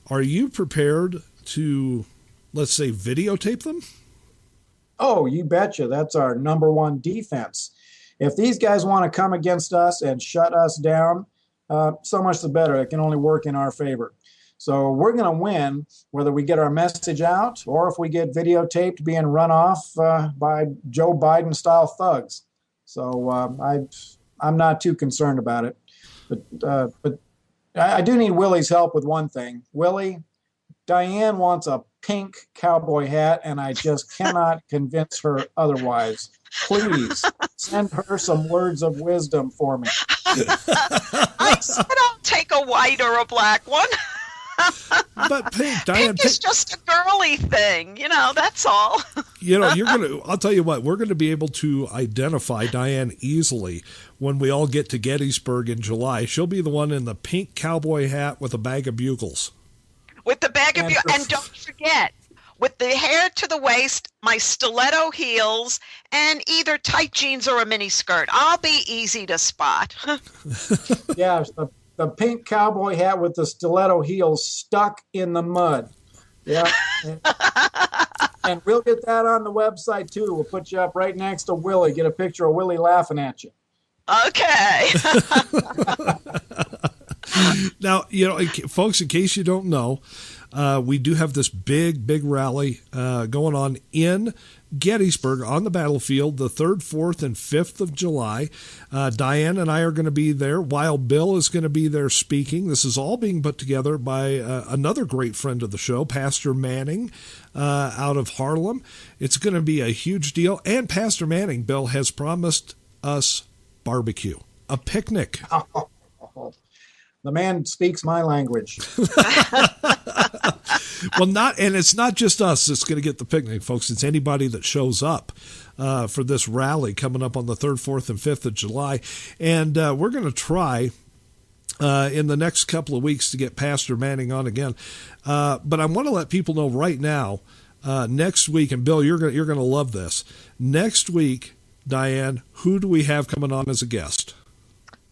Are you prepared to, let's say, videotape them? Oh, you betcha. That's our number one defense. If these guys want to come against us and shut us down, so much the better. It can only work in our favor. So we're going to win whether we get our message out or if we get videotaped being run off by Joe Biden-style thugs. So I'm not too concerned about it. But I do need Willie's help with one thing. Willie, Diane wants a pink cowboy hat, and I just cannot convince her otherwise. Please send her some words of wisdom for me. I said I'll take a white or a black one. But pink, Diane, pink is just a girly thing, that's all. I'll tell you what, we're going to be able to identify Diane easily when we all get to Gettysburg in July. She'll be the one in the pink cowboy hat with a bag of bugles. With the bag of bugles. And don't forget, with the hair to the waist, my stiletto heels, and either tight jeans or a mini skirt. I'll be easy to spot. Yeah, the the pink cowboy hat with the stiletto heels stuck in the mud. Yeah. And we'll get that on the website too. We'll put you up right next to Willie. Get a picture of Willie laughing at you. Okay. Now, folks, in case you don't know, we do have this big rally going on in Gettysburg on the battlefield the 3rd, 4th, and 5th of July. Diane and I are going to be there. Wild Bill is going to be there speaking. This is all being put together by another great friend of the show, Pastor Manning, out of Harlem. It's going to be a huge deal. And Pastor Manning, Bill, has promised us barbecue, a picnic. The man speaks my language. Well, and it's not just us that's going to get the picnic, folks. It's anybody that shows up for this rally coming up on the 3rd, 4th, and 5th of July. And we're going to try in the next couple of weeks to get Pastor Manning on again. But I want to let people know right now, next week, and Bill, you're going to love this. Next week, Diane, who do we have coming on as a guest?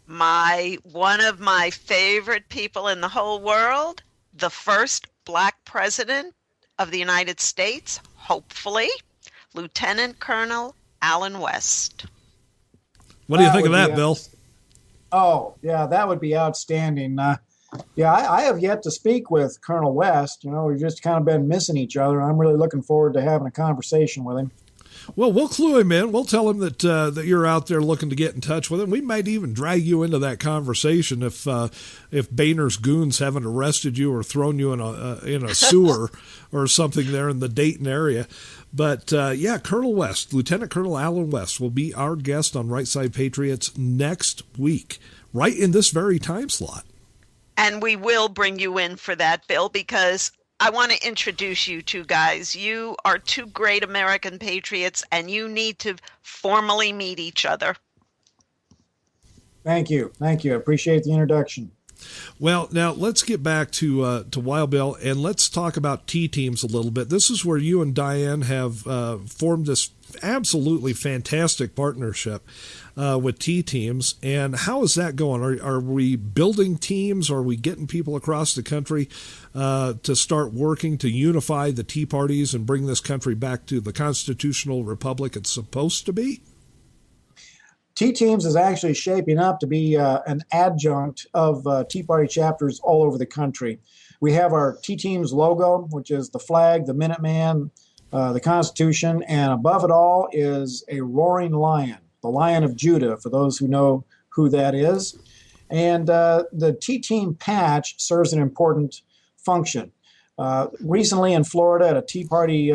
One of my favorite people in the whole world, the first Black president of the United States, hopefully, Lieutenant Colonel Allen West. What do you think of that, Bill? Oh, yeah, that would be outstanding. I have yet to speak with Colonel West. We've just kind of been missing each other. I'm really looking forward to having a conversation with him. Well, we'll clue him in. We'll tell him that you're out there looking to get in touch with him. We might even drag you into that conversation if Boehner's goons haven't arrested you or thrown you in a sewer or something there in the Dayton area. But Colonel West, Lieutenant Colonel Allen West, will be our guest on Right Side Patriots next week, right in this very time slot. And we will bring you in for that, Bill, because I want to introduce you two guys. You are two great American patriots, and you need to formally meet each other. Thank you. I appreciate the introduction. Well, now let's get back to Wild Bill, and let's talk about T-teams a little bit. This is where you and Diane have formed this absolutely fantastic partnership with T-teams. And how is that going? Are we building teams? Are we getting people across the country to start working to unify the Tea parties and bring this country back to the constitutional republic it's supposed to be? T-teams is actually shaping up to be an adjunct of Tea Party chapters all over the country. We have our T-teams logo, which is the flag, the Minuteman, the Constitution, and above it all is a roaring lion, the Lion of Judah, for those who know who that is. And the T-team patch serves an important function. Recently in Florida at a Tea Party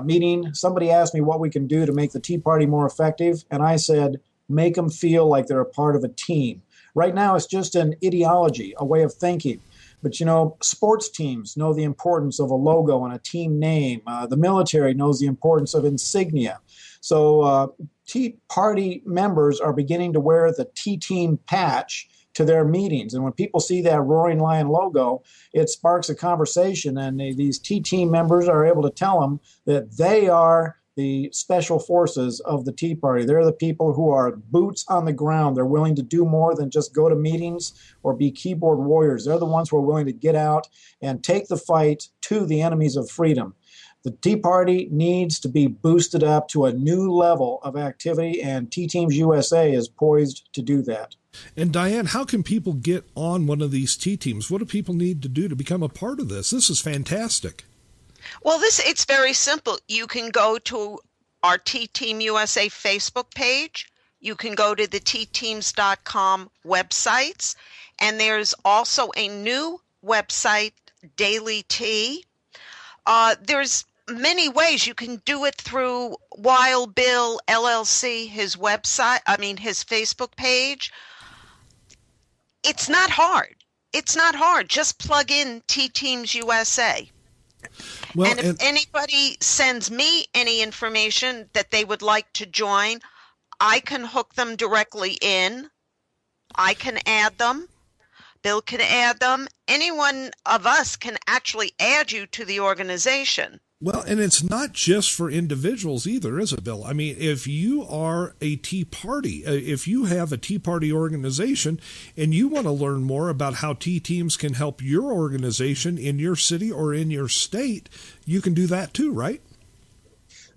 meeting, somebody asked me what we can do to make the Tea Party more effective, and I said, make them feel like they're a part of a team. Right now, it's just an ideology, a way of thinking. But, sports teams know the importance of a logo and a team name. The military knows the importance of insignia. So Tea Party members are beginning to wear the T-team patch to their meetings. And when people see that Roaring Lion logo, it sparks a conversation. And these T-team members are able to tell them that they are the special forces of the Tea Party. They're the people who are boots on the ground. They're willing to do more than just go to meetings or be keyboard warriors. They're the ones who are willing to get out and take the fight to the enemies of freedom. The Tea Party needs to be boosted up to a new level of activity, and T-Teams USA is poised to do that. And Diane, how can people get on one of these T-teams? What do people need to do to become a part of this? This is fantastic. Well, it's very simple. You can go to our T-Team USA Facebook page. You can go to the tteams.com websites. And there's also a new website, Daily Tea. There's many ways. You can do it through Wild Bill LLC, his Facebook page. It's not hard. Just plug in T-Teams USA. Well, and if anybody sends me any information that they would like to join, I can hook them directly in. I can add them. Bill can add them. Any one of us can actually add you to the organization. Well, and it's not just for individuals either, is it, Bill? I mean, if you are a Tea Party, if you have a Tea Party organization and you want to learn more about how Tea Teams can help your organization in your city or in your state, you can do that too, right?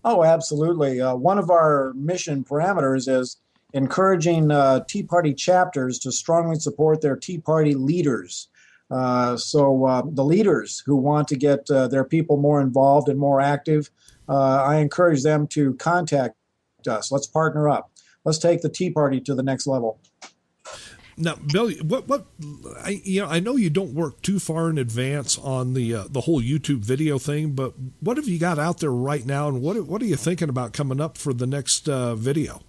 Oh, absolutely. One of our mission parameters is encouraging Tea Party chapters to strongly support their Tea Party leaders. So the leaders who want to get their people more involved and more active, I encourage them to contact us. Let's partner up. Let's take the Tea Party to the next level. Now, Bill, I know you don't work too far in advance on the whole YouTube video thing, but what have you got out there right now, and what are you thinking about coming up for the next video?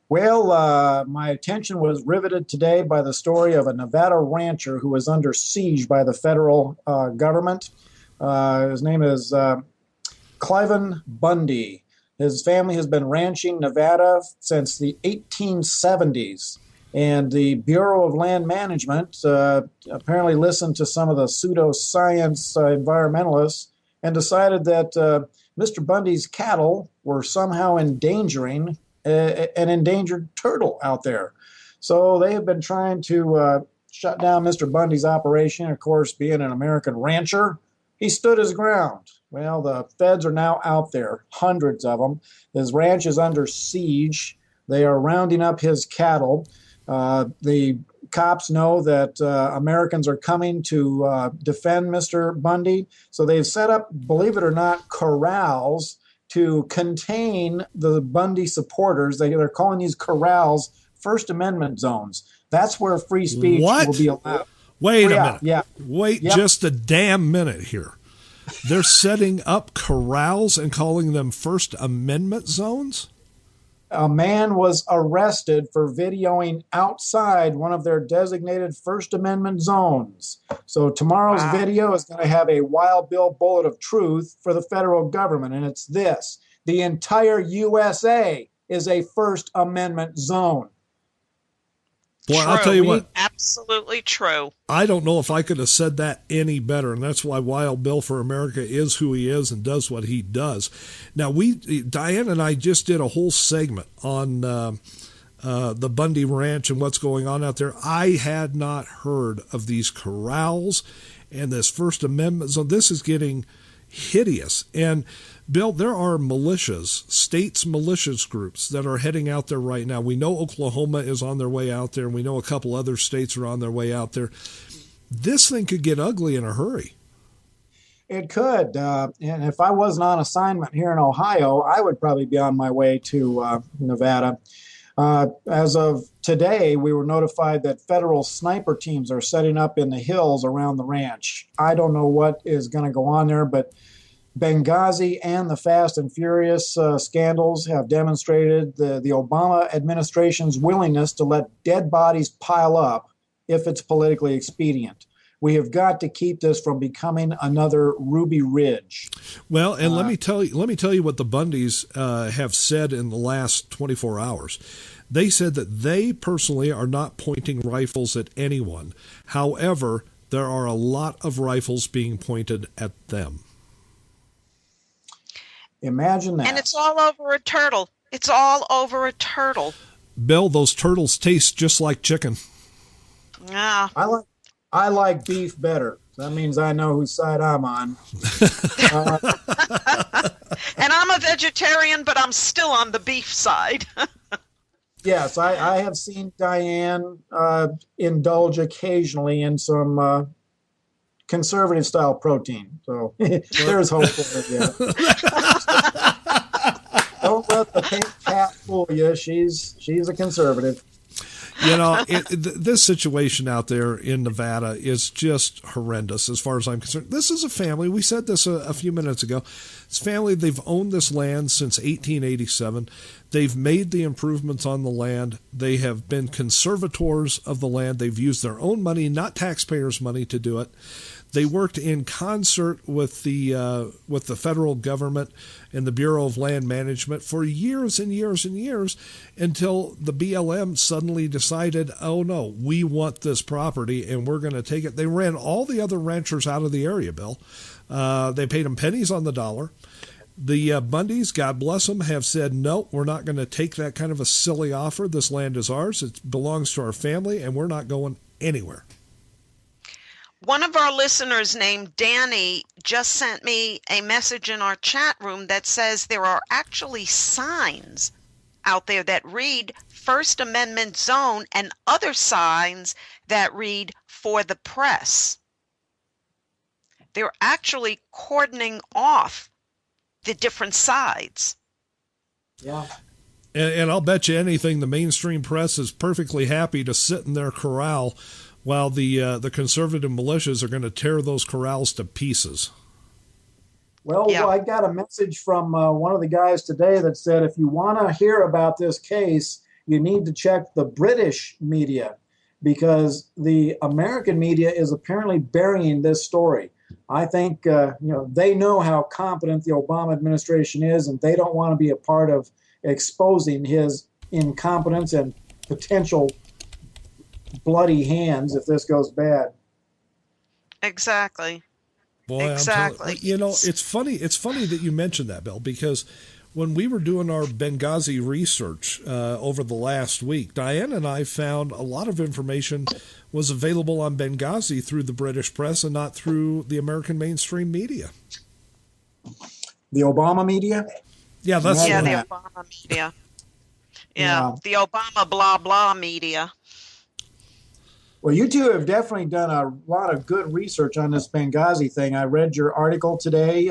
Well, my attention was riveted today by the story of a Nevada rancher who was under siege by the federal government. His name is Cliven Bundy. His family has been ranching Nevada since the 1870s. And the Bureau of Land Management apparently listened to some of the pseudoscience environmentalists and decided that Mr. Bundy's cattle were somehow endangering an endangered turtle out there. So they have been trying to shut down Mr. Bundy's operation. Of course, being an American rancher, he stood his ground. Well, the feds are now out there, hundreds of them. His ranch is under siege. They are rounding up his cattle. The cops know that Americans are coming to defend Mr. Bundy. So they've set up, believe it or not, corrals to contain the Bundy supporters. They're calling these corrals First Amendment zones. That's where free speech will be allowed. Wait a minute. Yeah. Wait just a damn minute here. They're setting up corrals and calling them First Amendment zones? A man was arrested for videoing outside one of their designated First Amendment zones. So tomorrow's video is going to have a Wild Bill bullet of truth for the federal government, and it's this: the entire USA is a First Amendment zone. Boy, True. I'll tell you what. Absolutely true. I don't know if I could have said that any better, and that's why Wild Bill for America is who he is and does what he does. Now, Diane and I just did a whole segment on the Bundy Ranch and what's going on out there. I had not heard of these corrals and this First Amendment zone. This is getting hideous. And Bill, there are militias, states militias groups that are heading out there right now. We know Oklahoma is on their way out there, and we know a couple other states are on their way out there. This thing could get ugly in a hurry. It could. And if I wasn't on assignment here in Ohio, I would probably be on my way to Nevada. As of today, we were notified that federal sniper teams are setting up in the hills around the ranch. I don't know what is going to go on there, but Benghazi and the Fast and Furious scandals have demonstrated the Obama administration's willingness to let dead bodies pile up if it's politically expedient. We have got to keep this from becoming another Ruby Ridge. Well, and let me tell you what the Bundys have said in the last 24 hours. They said that they personally are not pointing rifles at anyone. However, there are a lot of rifles being pointed at them. Imagine that. And it's all over a turtle. It's all over a turtle. Bill, those turtles taste just like chicken. Yeah. I like beef better. That means I know whose side I'm on. And I'm a vegetarian, but I'm still on the beef side. Yes, I have seen Diane indulge occasionally in some conservative style protein. So there's hope for it. Yeah. Don't let the pink cat fool you. She's a conservative. You know, this situation out there in Nevada is just horrendous as far as I'm concerned. This is a family. We said this a few minutes ago. It's a family. They've owned this land since 1887. They've made the improvements on the land. They have been conservators of the land. They've used their own money, not taxpayers' money, to do it. They worked in concert with the federal government and the Bureau of Land Management for years and years and years until the BLM suddenly decided, oh no, we want this property and we're going to take it. They ran all the other ranchers out of the area, Bill. They paid them pennies on the dollar. The Bundys, God bless them, have said, no, we're not going to take that kind of a silly offer. This land is ours. It belongs to our family, and we're not going anywhere. One of our listeners named Danny just sent me a message in our chat room that says there are actually signs out there that read First Amendment Zone and other signs that read For the Press. They're actually cordoning off the different sides. Yeah. And I'll bet you anything the mainstream press is perfectly happy to sit in their corral while the conservative militias are going to tear those corrals to pieces. Well, I got a message from one of the guys today that said if you want to hear about this case, you need to check the British media because the American media is apparently burying this story. I think they know how competent the Obama administration is, and they don't want to be a part of exposing his incompetence and potential bloody hands if this goes bad. Exactly. Boy, exactly. It's funny that you mentioned that, Bill, because when we were doing our Benghazi research over the last week, Diane and I found a lot of information was available on Benghazi through the British press and not through the American mainstream media. The Obama media? Yeah, the Obama media. Yeah, the Obama blah blah media. Well, you two have definitely done a lot of good research on this Benghazi thing. I read your article today,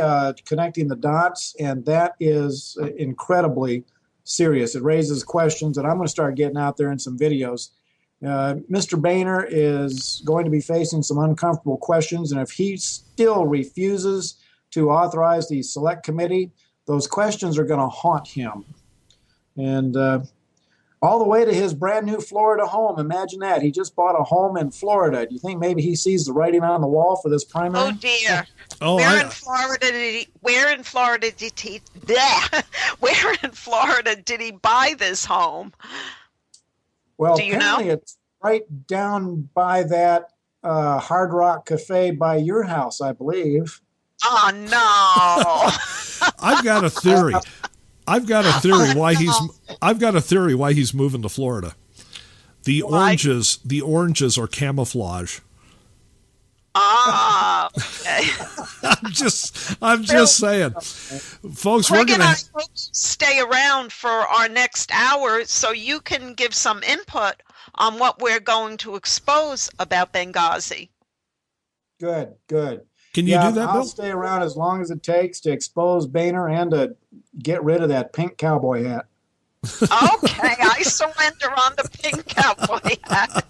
Connecting the Dots, and that is incredibly serious. It raises questions, and I'm going to start getting out there in some videos. Mr. Boehner is going to be facing some uncomfortable questions, and if he still refuses to authorize the select committee, those questions are going to haunt him. And all the way to his brand new Florida home. Imagine that. He just bought a home in Florida. Do you think maybe he sees the writing on the wall for this primary? Oh, dear. Where in Florida did he buy this home? Well, do you apparently know? It's right down by that Hard Rock Cafe by your house, I believe. Oh, no. I've got a theory. I've got a theory why he's moving to Florida. The oranges are camouflage. Ah, okay. I'm just saying, folks. Craig and I hope you stay around for our next hour so you can give some input on what we're going to expose about Benghazi. Good. Can you do that, Bill? I'll stay around as long as it takes to expose Boehner and to get rid of that pink cowboy hat. Okay, I surrender on the pink cowboy hat.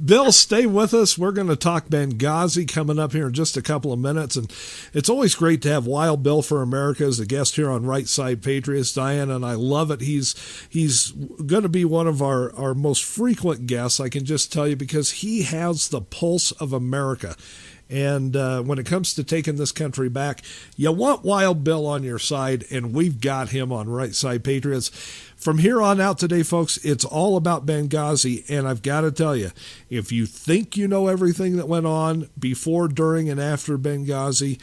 Bill, stay with us. We're going to talk Benghazi coming up here in just a couple of minutes. And it's always great to have Wild Bill for America as a guest here on Right Side Patriots. Diana and I love it. He's going to be one of our most frequent guests, I can just tell you, because he has the pulse of America. And when it comes to taking this country back, you want Wild Bill on your side, and we've got him on Right Side Patriots. From here on out today, folks, it's all about Benghazi, and I've got to tell you, if you think you know everything that went on before, during, and after Benghazi,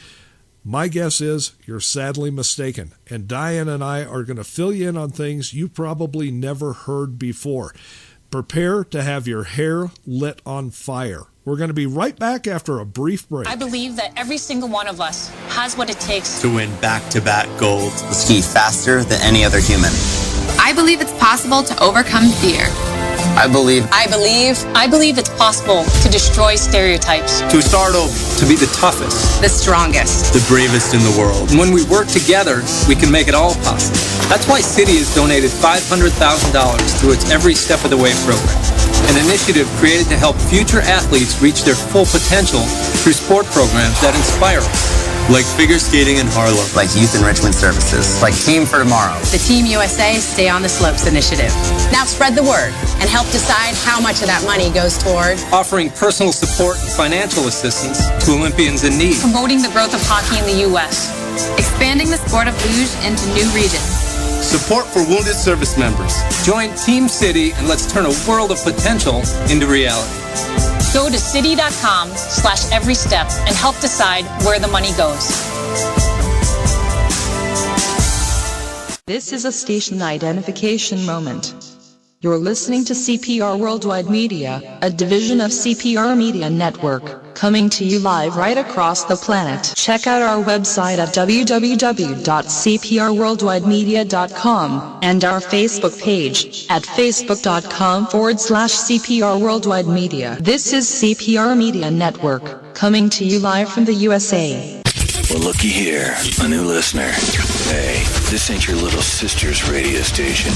my guess is you're sadly mistaken. And Diane and I are going to fill you in on things you probably never heard before. Prepare to have your hair lit on fire. We're going to be right back after a brief break. I believe that every single one of us has what it takes to win back-to-back gold. Ski faster than any other human. I believe it's possible to overcome fear. I believe it's possible to destroy stereotypes. To start over, to be the toughest, the strongest, the bravest in the world. And when we work together, we can make it all possible. That's why Citi has donated $500,000 through its Every Step of the Way program, an initiative created to help future athletes reach their full potential through sport programs that inspire us. Like figure skating in Harlem. Like youth enrichment services. Like Team for Tomorrow. The Team USA Stay on the Slopes initiative. Now spread the word and help decide how much of that money goes toward Offering personal support and financial assistance to Olympians in need. Promoting the growth of hockey in the U.S. expanding the sport of luge into new regions. Support for wounded service members. Join Team City and let's turn a world of potential into reality. Go to city.com/everystep and help decide where the money goes. This is a station identification moment. You're listening to CPR Worldwide Media, a division of CPR Media Network, coming to you live right across the planet. Check out our website at www.cprworldwidemedia.com and our Facebook page at facebook.com/CPR Worldwide Media. This is CPR Media Network, coming to you live from the USA. Well, looky here, a new listener. Hey, this ain't your little sister's radio station.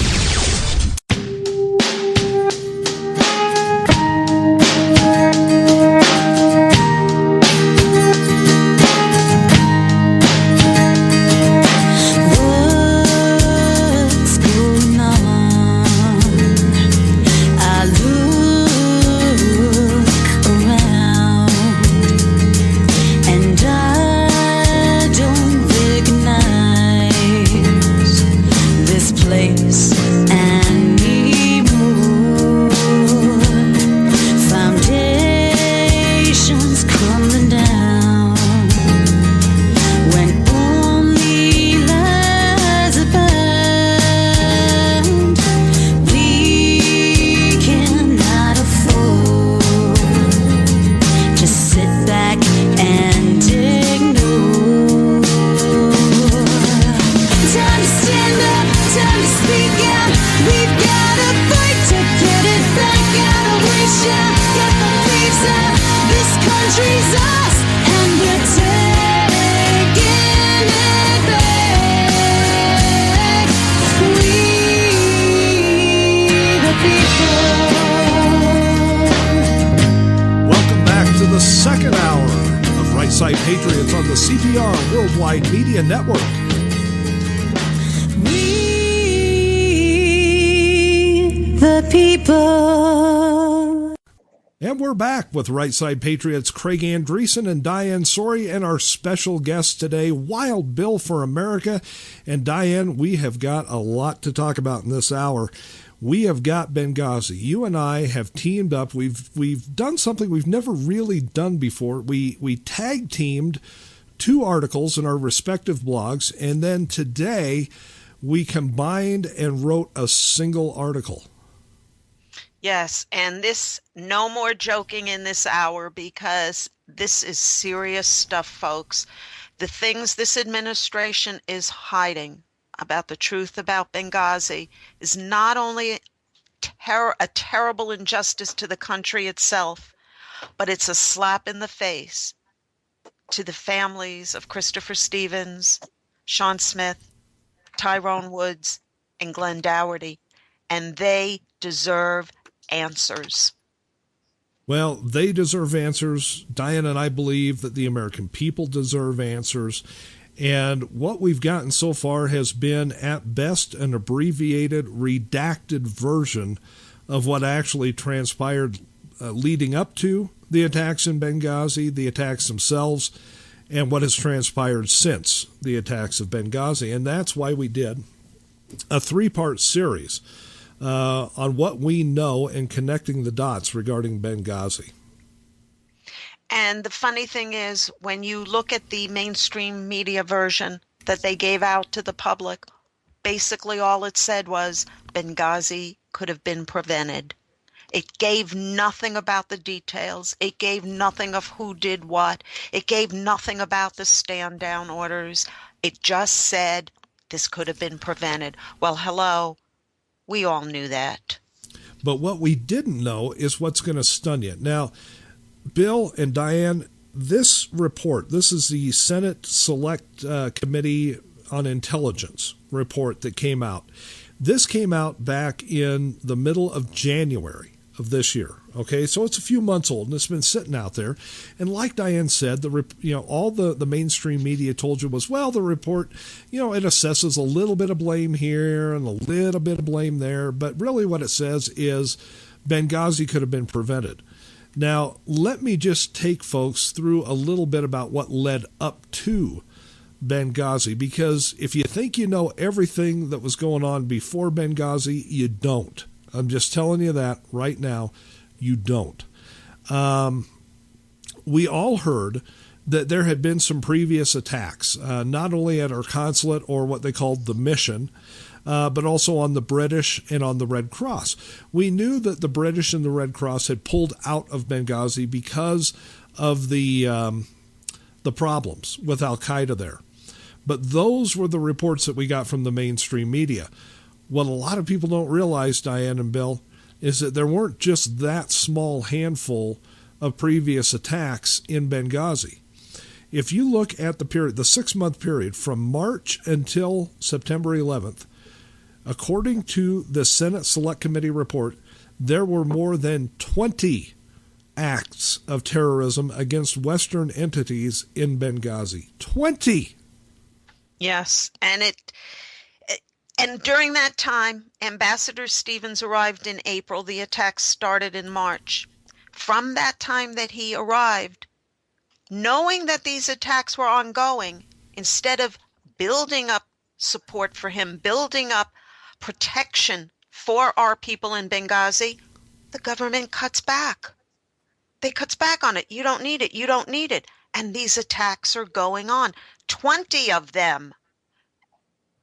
Second hour of Right Side Patriots on the CPR Worldwide Media Network. We, the people. And we're back with Right Side Patriots Craig Andreessen and Diane Sori and our special guest today, Wild Bill for America. And Diane, we have got a lot to talk about in this hour. We have got Benghazi. You and I have teamed up. We've done something we've never really done before. We tag teamed two articles in our respective blogs, and then today we combined and wrote a single article. Yes, and this, no more joking in this hour, because this is serious stuff, folks. The things this administration is hiding about the truth about Benghazi is not only a terrible injustice to the country itself, but it's a slap in the face to the families of Christopher Stevens, Sean Smith, Tyrone Woods, and Glenn Dougherty, and they deserve answers. Well, they deserve answers. Diane and I believe that the American people deserve answers. And what we've gotten so far has been, at best, an abbreviated, redacted version of what actually transpired leading up to the attacks in Benghazi, the attacks themselves, and what has transpired since the attacks of Benghazi. And that's why we did a three-part series on what we know and connecting the dots regarding Benghazi. And the funny thing is, when you look at the mainstream media version that they gave out to the public, basically all it said was Benghazi could have been prevented. It gave nothing about the details. It gave nothing of who did what. It gave nothing about the stand-down orders. It just said this could have been prevented. Well, hello, we all knew that. But what we didn't know is what's going to stun you. Now, Bill and Diane, this report, this is the Senate Select Committee on Intelligence report that came out. This came out back in the middle of January of this year. Okay, so it's a few months old and it's been sitting out there. And like Diane said, all the mainstream media told you was, well, the report, it assesses a little bit of blame here and a little bit of blame there, but really what it says is Benghazi could have been prevented. Now, let me just take folks through a little bit about what led up to Benghazi, because if you think you know everything that was going on before Benghazi, you don't. I'm just telling you that right now, you don't. We all heard that there had been some previous attacks, not only at our consulate or what they called the mission, but also on the British and on the Red Cross. We knew that the British and the Red Cross had pulled out of Benghazi because of the problems with Al-Qaeda there. But those were the reports that we got from the mainstream media. What a lot of people don't realize, Diane and Bill, is that there weren't just that small handful of previous attacks in Benghazi. If you look at the 6-month period from March until September 11th, according to the Senate Select Committee report, there were more than 20 acts of terrorism against Western entities in Benghazi. 20! Yes, and during that time, Ambassador Stevens arrived in April. The attacks started in March. From that time that he arrived, knowing that these attacks were ongoing, instead of building up support for him, building up protection for our people in Benghazi, the government cuts back. They cuts back on it. You don't need it. You don't need it. And these attacks are going on. 20 of them.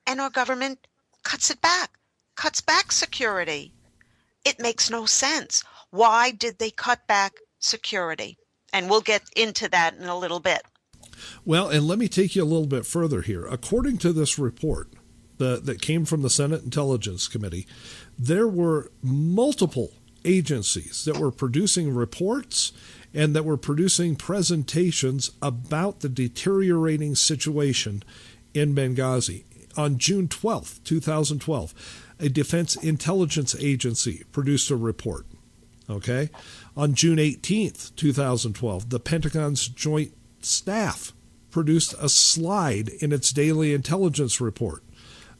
And our government cuts back security. It makes no sense. Why did they cut back security? And we'll get into that in a little bit. Well, and let me take you a little bit further here. According to this report that came from the Senate Intelligence Committee, there were multiple agencies that were producing reports and that were producing presentations about the deteriorating situation in Benghazi. On June 12th, 2012, a Defense Intelligence Agency produced a report. Okay? On June 18th, 2012, the Pentagon's Joint Staff produced a slide in its daily intelligence report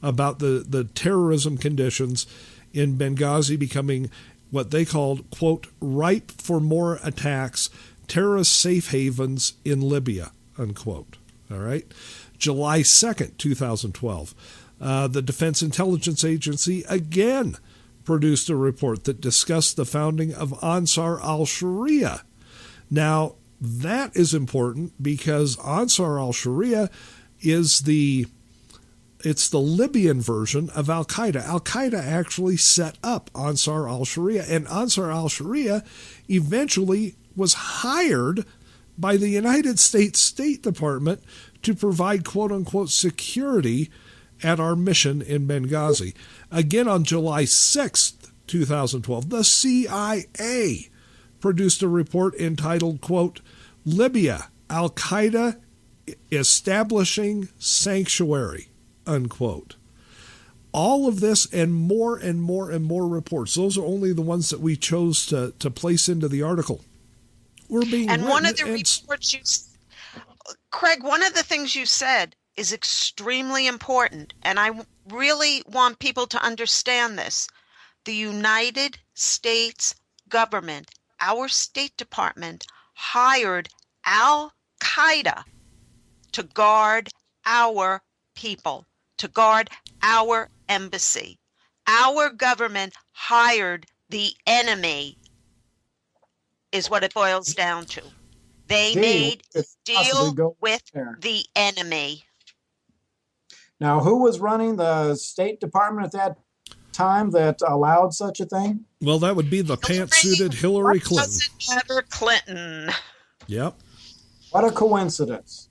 about the terrorism conditions in Benghazi becoming what they called, quote, ripe for more attacks, terrorist safe havens in Libya, unquote. All right? July 2nd, 2012, the Defense Intelligence Agency again produced a report that discussed the founding of Ansar al-Sharia. Now, that is important because Ansar al-Sharia is the Libyan version of Al-Qaeda. Al-Qaeda actually set up Ansar al-Sharia, and Ansar al-Sharia eventually was hired by the United States State Department to provide quote-unquote security at our mission in Benghazi. Again, on July 6th, 2012, the CIA produced a report entitled, quote, Libya, Al-Qaeda establishing sanctuary, unquote. All of this and more and more and more reports. Those are only the ones that we chose to place into the article. We're being and one of the reports Craig, one of the things you said is extremely important, and I really want people to understand this. The United States government, our State Department, hired Al-Qaeda to guard our people, to guard our embassy. Our government hired the enemy, is what it boils down to. They made a deal with the enemy. Now, who was running the State Department at that time that allowed such a thing? Well, that would be the pantsuited Hillary Clinton. Never Clinton. Yep. What a coincidence.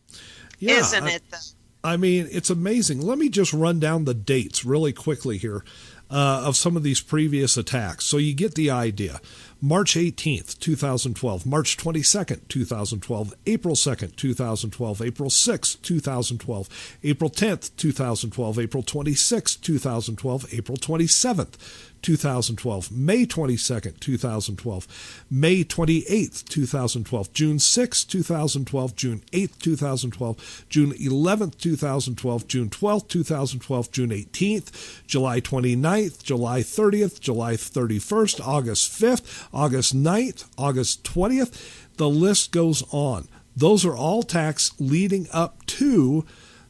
Yeah, Isn't it, though? I mean, it's amazing. Let me just run down the dates really quickly here of some of these previous attacks so you get the idea. March 18th, 2012, March 22nd, 2012, April 2nd, 2012, April 6th, 2012, April 10th, 2012, April 26th, 2012, April 27th, 2012, May 22nd, 2012, May 28th, 2012, June 6th, 2012, June 8th, 2012, June 11th, 2012, June 12th, 2012, June 18th, July 29th, July 30th, July 31st, August 5th, August 9th, August 20th. The list goes on. Those are all attacks leading up to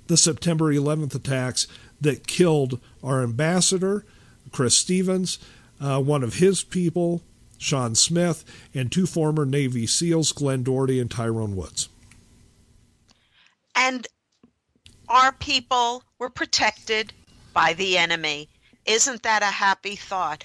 the September 11th attacks that killed our ambassador, Chris Stevens, one of his people, Sean Smith, and 2 former Navy SEALs, Glenn Doherty and Tyrone Woods. And our people were protected by the enemy. Isn't that a happy thought?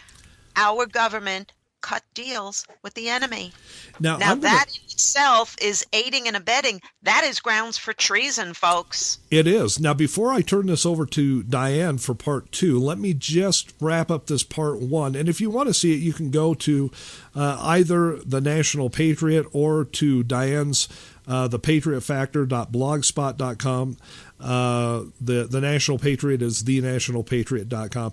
Our government cut deals with the enemy. Now that in itself is aiding and abetting. That is grounds for treason, folks. It is. Now, before I turn this over to Diane for part 2, let me just wrap up this part 1. And if you want to see it, you can go to either the National Patriot or to Diane's thepatriotfactor.blogspot.com. The National Patriot is thenationalpatriot.com.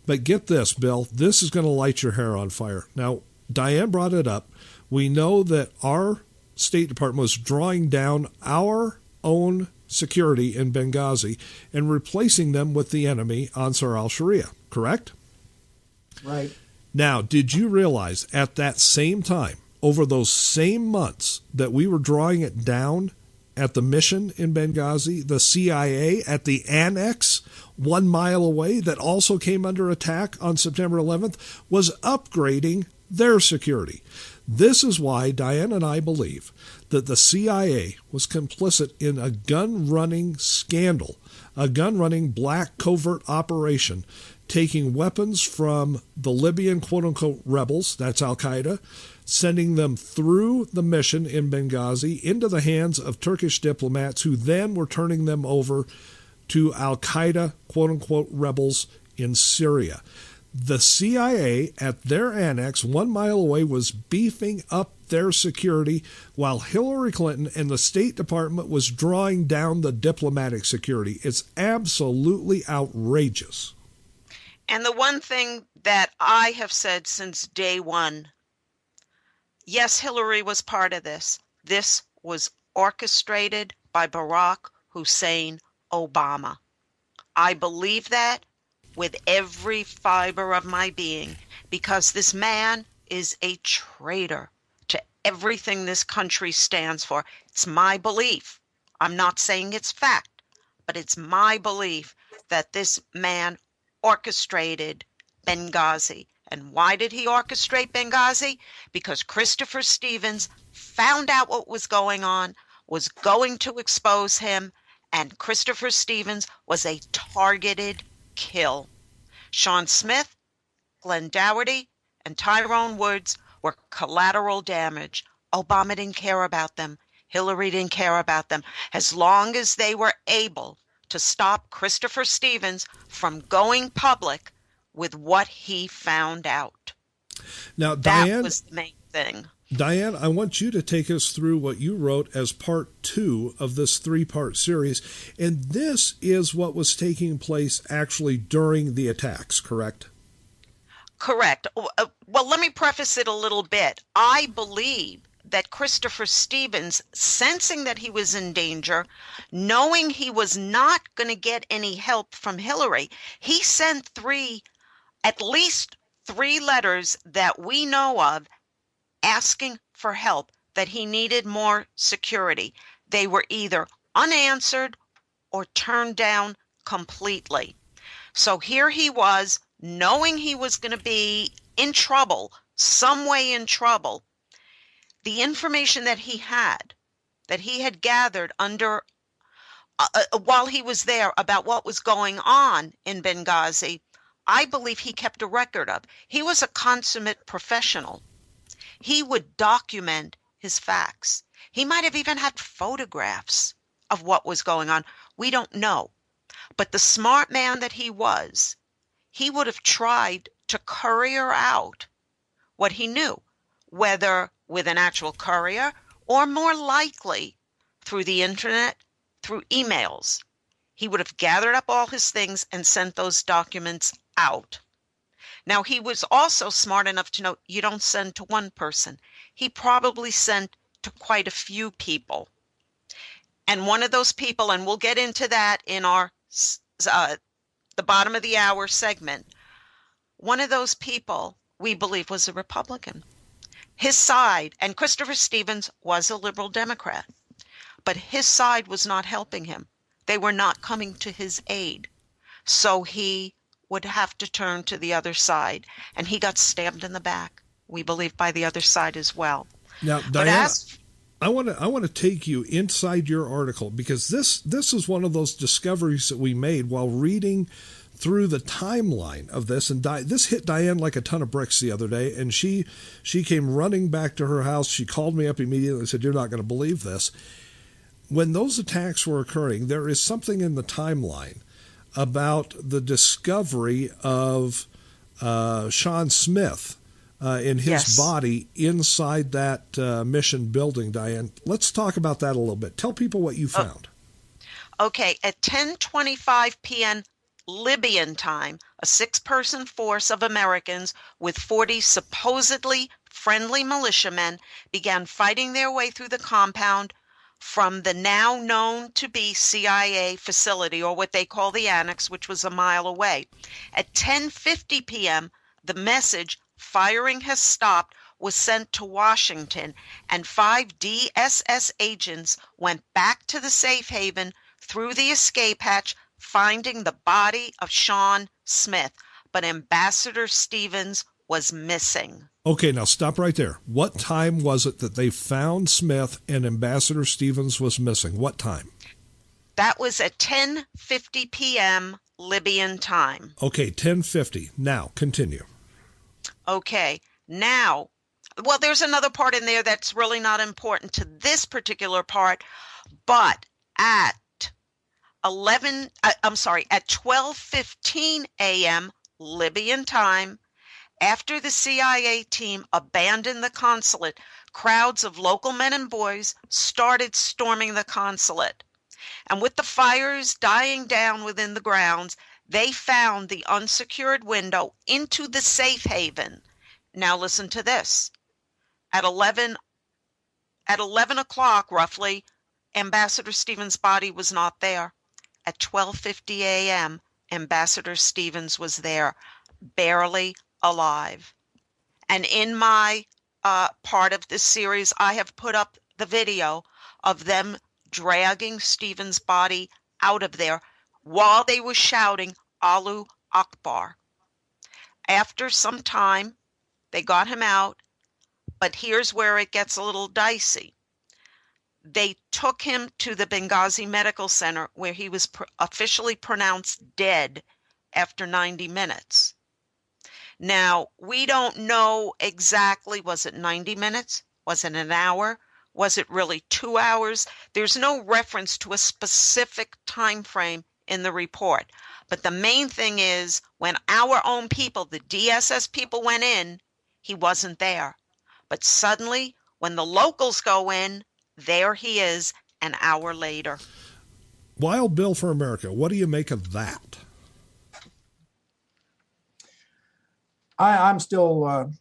But get this, Bill, this is going to light your hair on fire. Now, Diane brought it up. We know that our State Department was drawing down our own security in Benghazi and replacing them with the enemy, Ansar al-Sharia, correct? Right. Now, did you realize at that same time, over those same months, that we were drawing it down at the mission in Benghazi, the CIA at the annex 1 mile away that also came under attack on September 11th was upgrading their security. This is why Diane and I believe that the CIA was complicit in a gun-running scandal, a gun-running black covert operation, taking weapons from the Libyan quote-unquote rebels, that's Al-Qaeda, sending them through the mission in Benghazi into the hands of Turkish diplomats who then were turning them over to Al-Qaeda quote-unquote rebels in Syria. The CIA at their annex 1 mile away was beefing up their security while Hillary Clinton and the State Department was drawing down the diplomatic security. It's absolutely outrageous. And the one thing that I have said since day one, yes, Hillary was part of this. This was orchestrated by Barack Hussein Obama. I believe that with every fiber of my being, because this man is a traitor to everything this country stands for. It's my belief. I'm not saying it's fact, but it's my belief that this man orchestrated Benghazi. And why did he orchestrate Benghazi? Because Christopher Stevens found out what was going on, was going to expose him, and Christopher Stevens was a targeted kill. Sean Smith, Glenn Doherty, and Tyrone Woods were collateral damage. Obama didn't care about them. Hillary didn't care about them. As long as they were able to stop Christopher Stevens from going public with what he found out. Now, that Diane, was the main thing. Diane, I want you to take us through what you wrote as part 2 of this 3-part series. And this is what was taking place actually during the attacks, correct? Correct. Well, let me preface it a little bit. I believe that Christopher Stevens, sensing that he was in danger, knowing he was not going to get any help from Hillary, he sent at least three letters that we know of asking for help, that he needed more security. They were either unanswered or turned down completely. So here he was, knowing he was going to be in trouble, some way in trouble. The information that he had gathered under while he was there about what was going on in Benghazi, I believe he kept a record of. He was a consummate professional. He would document his facts. He might have even had photographs of what was going on. We don't know. But the smart man that he was, he would have tried to courier out what he knew, whether with an actual courier or more likely through the internet, through emails. He would have gathered up all his things and sent those documents out. Now, he was also smart enough to know you don't send to one person. He probably sent to quite a few people. And one of those people, and we'll get into that in our the bottom of the hour segment, one of those people we believe was a Republican. His side, and Christopher Stevens was a liberal Democrat, but his side was not helping him. They were not coming to his aid. So he would have to turn to the other side, and he got stabbed in the back, we believe, by the other side as well. Now, Diana, I want to take you inside your article, because this is one of those discoveries that we made while reading through the timeline of this, and this hit Diane like a ton of bricks the other day, and she came running back to her house. She called me up immediately and said, "You're not going to believe this." When those attacks were occurring, there is something in the timeline about the discovery of Sean Smith in his body inside that mission building, Diane. Let's talk about that a little bit. Tell people what you found. Okay, at 10:25 p.m. Libyan time, a 6-person force of Americans with 40 supposedly friendly militiamen began fighting their way through the compound from the now known to be CIA facility, or what they call the Annex, which was a mile away. At 10:50 p.m., the message, "Firing has stopped," was sent to Washington, and 5 DSS agents went back to the safe haven through the escape hatch, finding the body of Sean Smith, but Ambassador Stevens was missing. Okay, now stop right there. What time was it that they found Smith and Ambassador Stevens was missing? What time? That was at 10:50 p.m. Libyan time. Okay, 10:50. Now, continue. Okay, now, well, there's another part in there that's really not important to this particular part, but at 12:15 a.m. Libyan time, after the CIA team abandoned the consulate, crowds of local men and boys started storming the consulate. And with the fires dying down within the grounds, they found the unsecured window into the safe haven. Now listen to this. At 11 o'clock, roughly, Ambassador Stevens' body was not there. At 12:50 a.m., Ambassador Stevens was there, barely alive. And in my part of this series, I have put up the video of them dragging Stevens' body out of there while they were shouting, "Allahu Akbar." After some time, they got him out, but here's where it gets a little dicey. They took him to the Benghazi Medical Center, where he was officially pronounced dead after 90 minutes. Now, we don't know exactly, was it 90 minutes? Was it an hour? Was it really 2 hours? There's no reference to a specific time frame in the report. But the main thing is, when our own people, the DSS people, went in, he wasn't there. But suddenly, when the locals go in, there he is an hour later. Wild Bill for America, what do you make of that? I'm still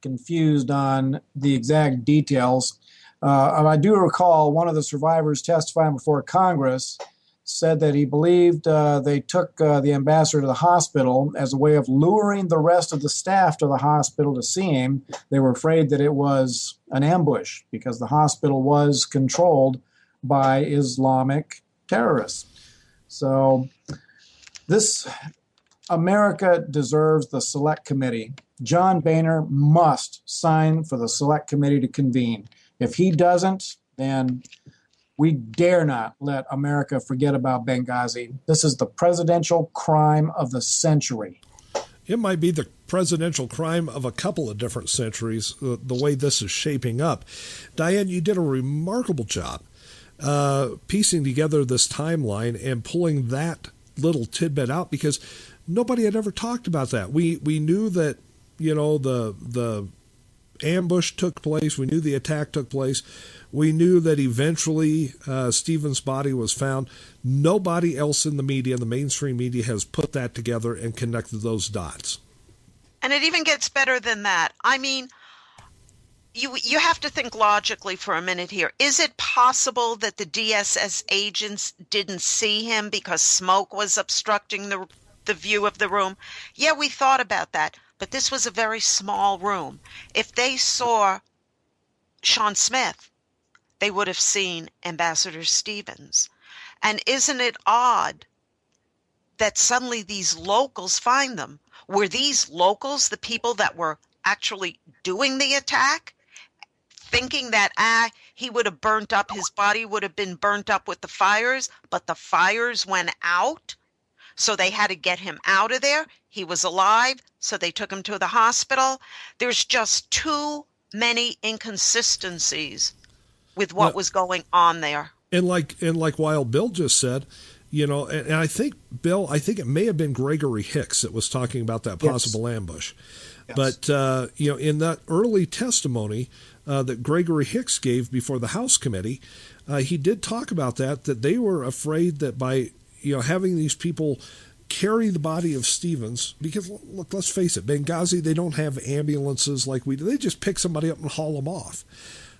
confused on the exact details. I do recall one of the survivors testifying before Congress said that he believed they took the ambassador to the hospital as a way of luring the rest of the staff to the hospital to see him. They were afraid that it was an ambush because the hospital was controlled by Islamic terrorists. So this America deserves the Select Committee. John Boehner must sign for the Select Committee to convene. If he doesn't, then we dare not let America forget about Benghazi. This is the presidential crime of the century. It might be the presidential crime of a couple of different centuries, the way this is shaping up. Diane, you did a remarkable job piecing together this timeline and pulling that little tidbit out, because nobody had ever talked about that. We knew that, the ambush took place. We knew the attack took place. We knew that eventually Stevens' body was found. Nobody else in the media, the mainstream media, has put that together and connected those dots. And it even gets better than that. I mean, you have to think logically for a minute here. Is it possible that the DSS agents didn't see him because smoke was obstructing the view of the room? Yeah, we thought about that, but this was a very small room. If they saw Sean Smith, they would have seen Ambassador Stevens. And isn't it odd that suddenly these locals find them? Were these locals the people that were actually doing the attack? Thinking that he would have burnt up, his body would have been burnt up with the fires, but the fires went out, so they had to get him out of there. He was alive, so they took him to the hospital. There's just too many inconsistencies with what was going on there. And like Wild Bill just said, and I think, Bill, it may have been Gregory Hicks that was talking about that possible ambush. Yes. But, in that early testimony that Gregory Hicks gave before the House committee, he did talk about that they were afraid that by, having these people carry the body of Stevens, because, look, let's face it, Benghazi, they don't have ambulances like we do. They just pick somebody up and haul them off.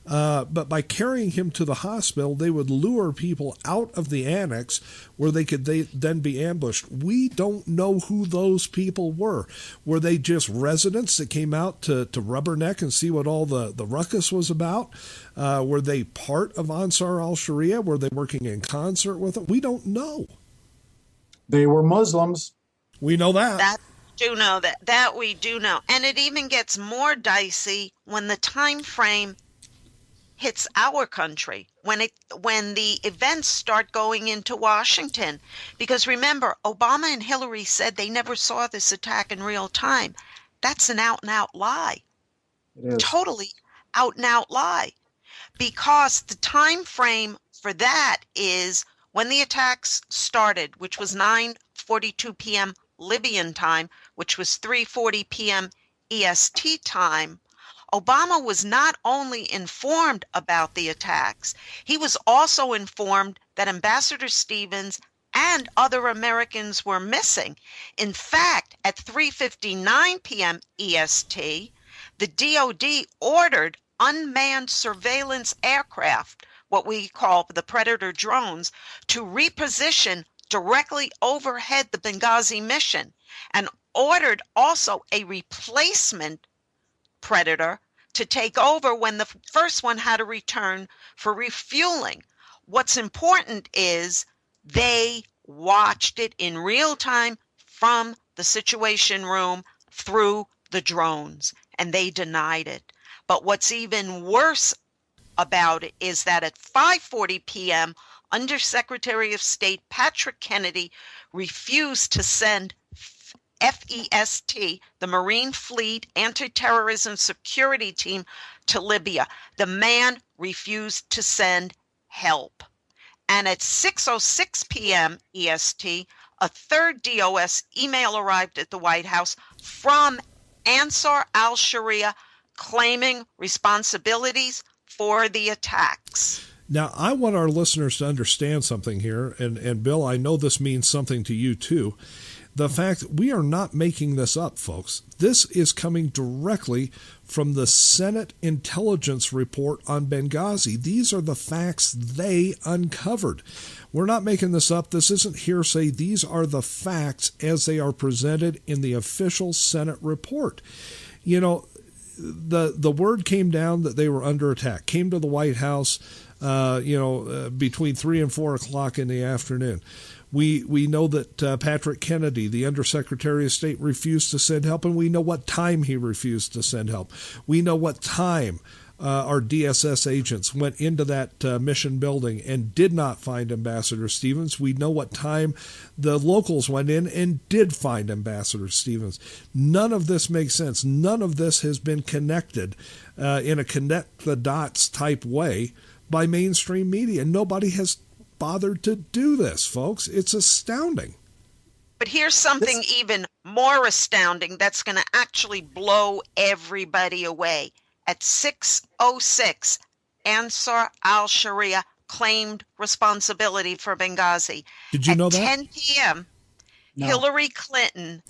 But by carrying him to the hospital, they would lure people out of the annex where they could then be ambushed. We don't know who those people were. Were they just residents that came out to rubberneck and see what all the ruckus was about? Were they part of Ansar al-Sharia? Were they working in concert with it? We don't know. They were Muslims. We know that. That we do know. And it even gets more dicey when the time frame hits our country, when the events start going into Washington. Because remember, Obama and Hillary said they never saw this attack in real time. That's an out-and-out lie. It is. Totally out-and-out lie. Because the time frame for that is when the attacks started, which was 9:42 p.m. Libyan time, which was 3:40 p.m. EST time. Obama was not only informed about the attacks, he was also informed that Ambassador Stevens and other Americans were missing. In fact, at 3:59 p.m. EST, the DOD ordered unmanned surveillance aircraft, what we call the Predator drones, to reposition directly overhead the Benghazi mission, and ordered also a replacement Predator to take over when the first one had to return for refueling. What's important is they watched it in real time from the Situation Room through the drones, and they denied it. But what's even worse about it is that at 5:40 p.m., Undersecretary of State Patrick Kennedy refused to send FEST, the Marine Fleet Anti-Terrorism Security Team, to Libya. The man refused to send help. And at 6:06 p.m. EST, a third DOS email arrived at the White House from Ansar al-Sharia claiming responsibilities for the attacks. Now, I want our listeners to understand something here, and Bill, I know this means something to you too. The fact that we are not making this up, folks. This is coming directly from the Senate Intelligence Report on Benghazi. These are the facts they uncovered. We're not making this up. This isn't hearsay. These are the facts as they are presented in the official Senate report. The word came down that they were under attack, came to the White House, between 3 and 4 o'clock in the afternoon. We know that Patrick Kennedy, the Undersecretary of State, refused to send help, and we know what time he refused to send help. We know what time our DSS agents went into that mission building and did not find Ambassador Stevens. We know what time the locals went in and did find Ambassador Stevens. None of this makes sense. None of this has been connected in a connect the dots type way by mainstream media. Nobody has bothered to do this, folks. It's astounding. But here's something even more astounding that's going to actually blow everybody away. At 6:06, Ansar al-Sharia claimed responsibility for Benghazi. Did you know that? At 10 p.m., no. Hillary Clinton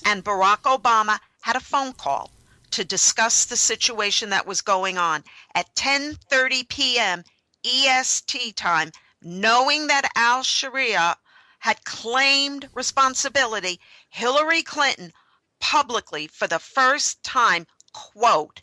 and Barack Obama had a phone call to discuss the situation that was going on at 10:30 p.m. EST time, knowing that al-Sharia had claimed responsibility. Hillary Clinton publicly, for the first time, quote,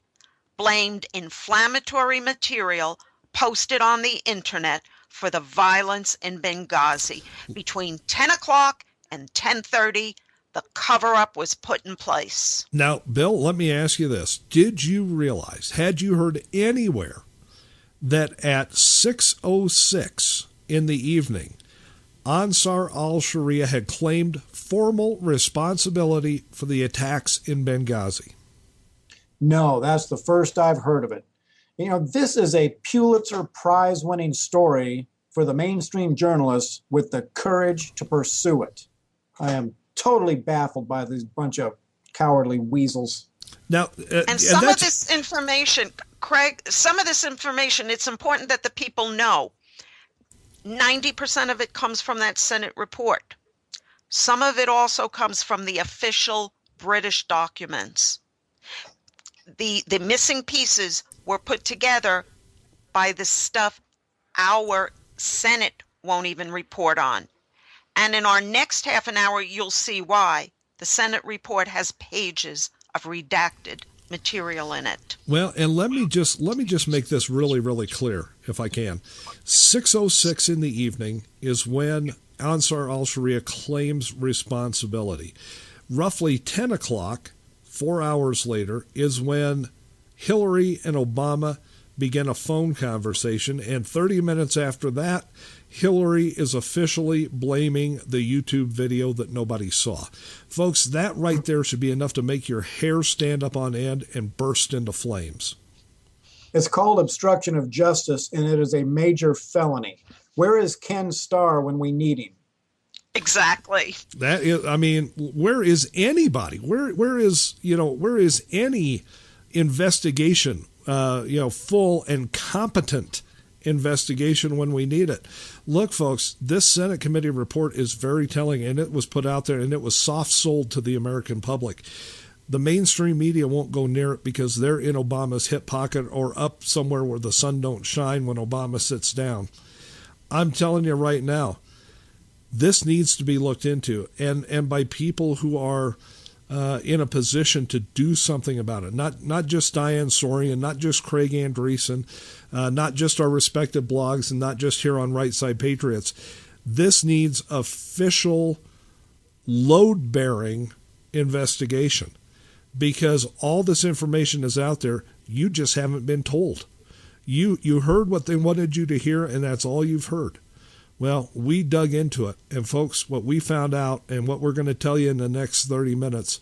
blamed inflammatory material posted on the internet for the violence in Benghazi. Between 10 o'clock and 10:30, the cover-up was put in place. Now, Bill, let me ask you this. Did you realize, had you heard anywhere, that at 6:06 in the evening, Ansar al-Sharia had claimed formal responsibility for the attacks in Benghazi? No, that's the first I've heard of it. You know, this is a Pulitzer Prize-winning story for the mainstream journalists with the courage to pursue it. I am totally baffled by this bunch of cowardly weasels. Now, and some of this information, Craig, it's important that the people know. 90% of it comes from that Senate report. Some of it also comes from the official British documents. The missing pieces were put together by the stuff our Senate won't even report on. And in our next half an hour, you'll see why. The Senate report has pages of redacted material in it. Well, and let me just make this really, really clear, if I can. 6:06 in the evening is when Ansar al-Sharia claims responsibility. Roughly 10 o'clock, 4 hours later, is when Hillary and Obama begin a phone conversation, and 30 minutes after that, Hillary is officially blaming the YouTube video that nobody saw. Folks, that right there should be enough to make your hair stand up on end and burst into flames. It's called obstruction of justice, and it is a major felony. Where is Ken Starr when we need him? Exactly. That is, I mean, where is anybody? Where is any investigation? Full and competent investigation when we need it. Look, folks, this Senate committee report is very telling, and it was put out there, and it was soft-sold to the American public. The mainstream media won't go near it because they're in Obama's hip pocket or up somewhere where the sun don't shine when Obama sits down. I'm telling you right now, this needs to be looked into, and by people who are in a position to do something about it. Not just Diane Sorian, not just Craig Andreessen, not just our respective blogs, and not just here on Right Side Patriots. This needs official, load-bearing investigation, because all this information is out there. You just haven't been told. You heard what they wanted you to hear, and that's all you've heard. Well, we dug into it, and folks, what we found out and what we're going to tell you in the next 30 minutes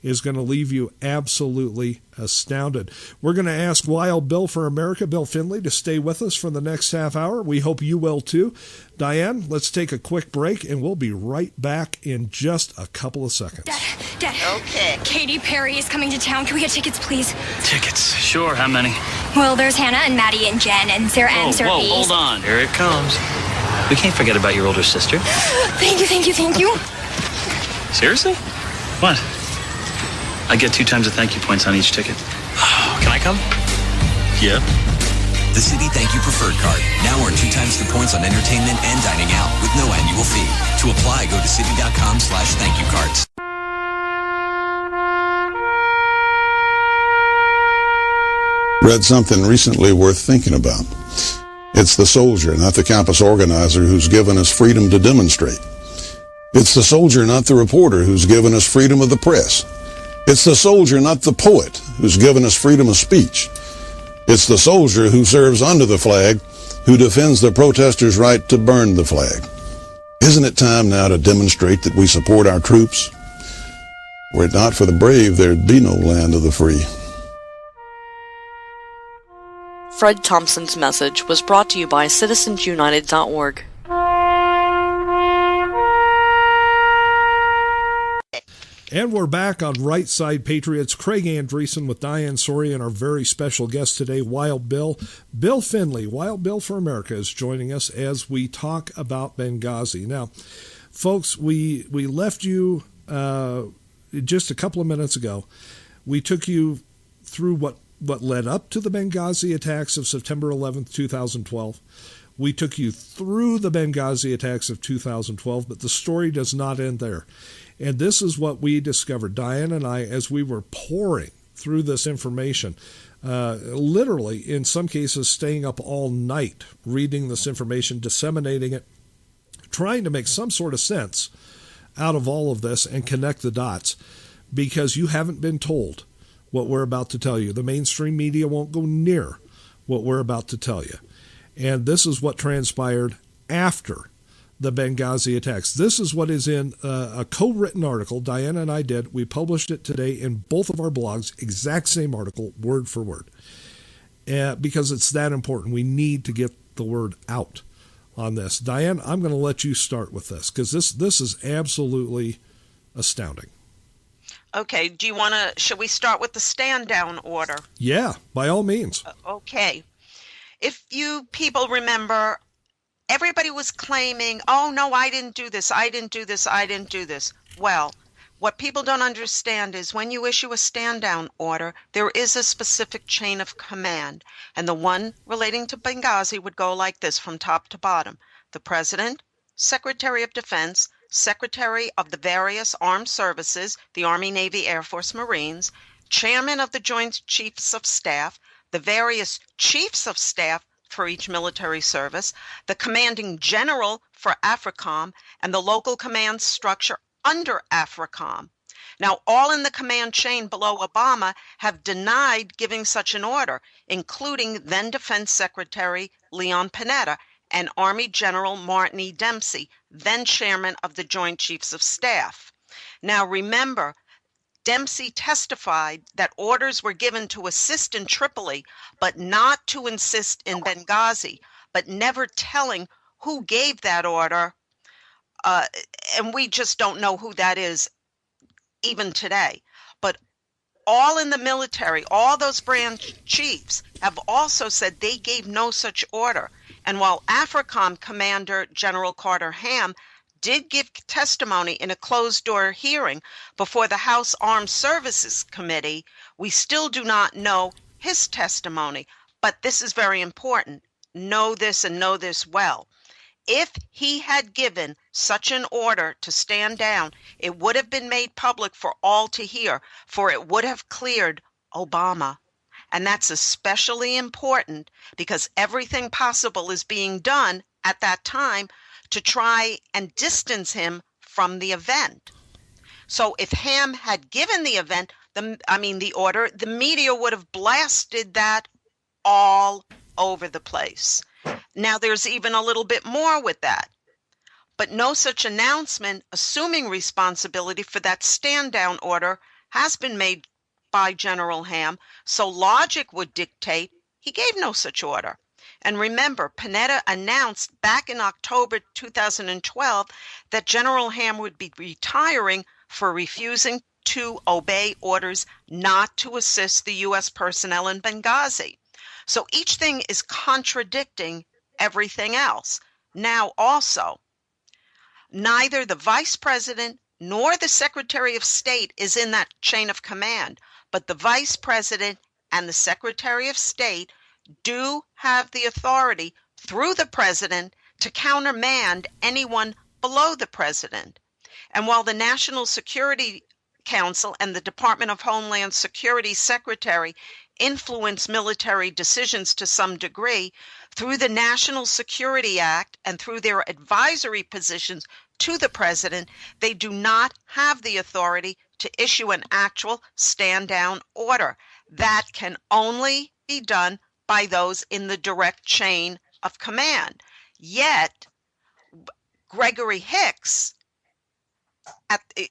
is going to leave you absolutely astounded. We're going to ask Wild Bill for America, Bill Finley, to stay with us for the next half hour. We hope you will too. Diane, let's take a quick break, and we'll be right back in just a couple of seconds. Dad. Okay. Katy Perry is coming to town. Can we get tickets, please? Tickets? Sure. How many? Well, there's Hannah and Maddie and Jen and Sarah and Sarah. Whoa, hold on. Here it comes. We can't forget about your older sister. Thank you. Seriously? What? I get 2 times the thank you points on each ticket. Can I come? Yeah. The City Thank You Preferred Card. Now earn 2 times the points on entertainment and dining out with no annual fee. To apply, go to city.com/thankyoucards. Read something recently worth thinking about. It's the soldier, not the campus organizer, who's given us freedom to demonstrate. It's the soldier, not the reporter, who's given us freedom of the press. It's the soldier, not the poet, who's given us freedom of speech. It's the soldier who serves under the flag, who defends the protesters' right to burn the flag. Isn't it time now to demonstrate that we support our troops? Were it not for the brave, there'd be no land of the free. Fred Thompson's message was brought to you by citizensunited.org. And we're back on Right Side Patriots. Craig Andreessen with Diane Sori and our very special guest today, Wild Bill. Bill Finley, Wild Bill for America, is joining us as we talk about Benghazi. Now, folks, we left you just a couple of minutes ago We took you through what led up to the Benghazi attacks of September 11th, 2012. We took you through the Benghazi attacks of 2012, but the story does not end there. And this is what we discovered, Diane and I, as we were pouring through this information, literally, in some cases, staying up all night reading this information, disseminating it, trying to make some sort of sense out of all of this and connect the dots, because you haven't been told what we're about to tell you. The mainstream media won't go near what we're about to tell you. And this is what transpired after the Benghazi attacks. This is what is in a co-written article Diana and I did. We published it today in both of our blogs, exact same article, word for word, because it's that important. We need to get the word out on this. Diane, I'm going to let you start with this, because this is absolutely astounding. Okay, should we start with the stand down order? Yeah, by all means. Okay. If you people remember, everybody was claiming, oh, no, I didn't do this, I didn't do this, I didn't do this. Well, what people don't understand is when you issue a stand-down order, there is a specific chain of command. And the one relating to Benghazi would go like this from top to bottom. The President, Secretary of Defense, Secretary of the various armed services, the Army, Navy, Air Force, Marines, Chairman of the Joint Chiefs of Staff, the various chiefs of staff for each military service, the commanding general for AFRICOM, and the local command structure under AFRICOM. Now, all in the command chain below Obama have denied giving such an order, including then Defense Secretary Leon Panetta and Army General Martin E. Dempsey, then chairman of the Joint Chiefs of Staff. Now, remember, Dempsey testified that orders were given to assist in Tripoli, but not to assist in Benghazi, but never telling who gave that order. And we just don't know who that is even today. But all in the military, all those branch chiefs have also said they gave no such order. And while AFRICOM Commander General Carter Ham did give testimony in a closed-door hearing before the House Armed Services Committee, we still do not know his testimony. But this is very important. Know this and know this well. If he had given such an order to stand down, it would have been made public for all to hear, for it would have cleared Obama. And that's especially important because everything possible is being done at that time to try and distance him from the event. So if Ham had given the order, the media would have blasted that all over the place. Now there's even a little bit more with that. But no such announcement assuming responsibility for that stand-down order has been made by General Ham, so logic would dictate he gave no such order. And remember, Panetta announced back in October 2012 that General Ham would be retiring for refusing to obey orders not to assist the U.S. personnel in Benghazi. So each thing is contradicting everything else. Now also, neither the Vice President nor the Secretary of State is in that chain of command, but the Vice President and the Secretary of State do have the authority through the President to countermand anyone below the President. And while the National Security Council and the Department of Homeland Security Secretary influence military decisions to some degree, through the National Security Act and through their advisory positions to the President, they do not have the authority to issue an actual stand-down order. That can only be done by those in the direct chain of command. Yet, Gregory Hicks,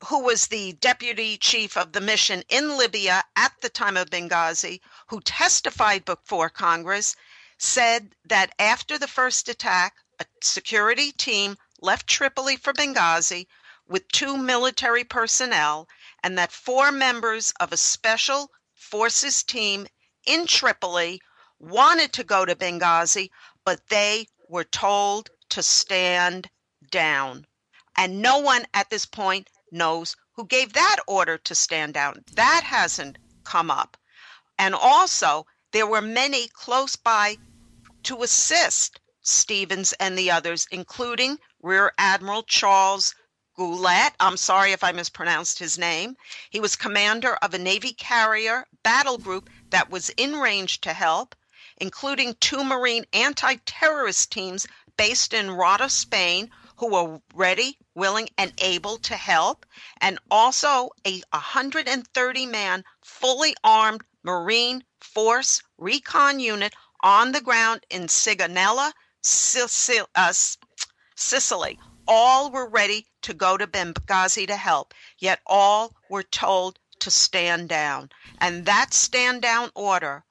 who was the deputy chief of the mission in Libya at the time of Benghazi, who testified before Congress, said that after the first attack, a security team left Tripoli for Benghazi with 2 military personnel, and that 4 members of a special forces team in Tripoli wanted to go to Benghazi, but they were told to stand down. And no one at this point knows who gave that order to stand down. That hasn't come up. And also, there were many close by to assist Stevens and the others, including Rear Admiral Charles Goulet. I'm sorry if I mispronounced his name. He was commander of a Navy carrier battle group that was in range to help, including 2 Marine anti-terrorist teams based in Rota, Spain, who were ready, willing, and able to help, and also a 130-man, fully armed Marine Force recon unit on the ground in Sigonella, Sicily. All were ready to go to Benghazi to help, yet all were told to stand down. And that stand down order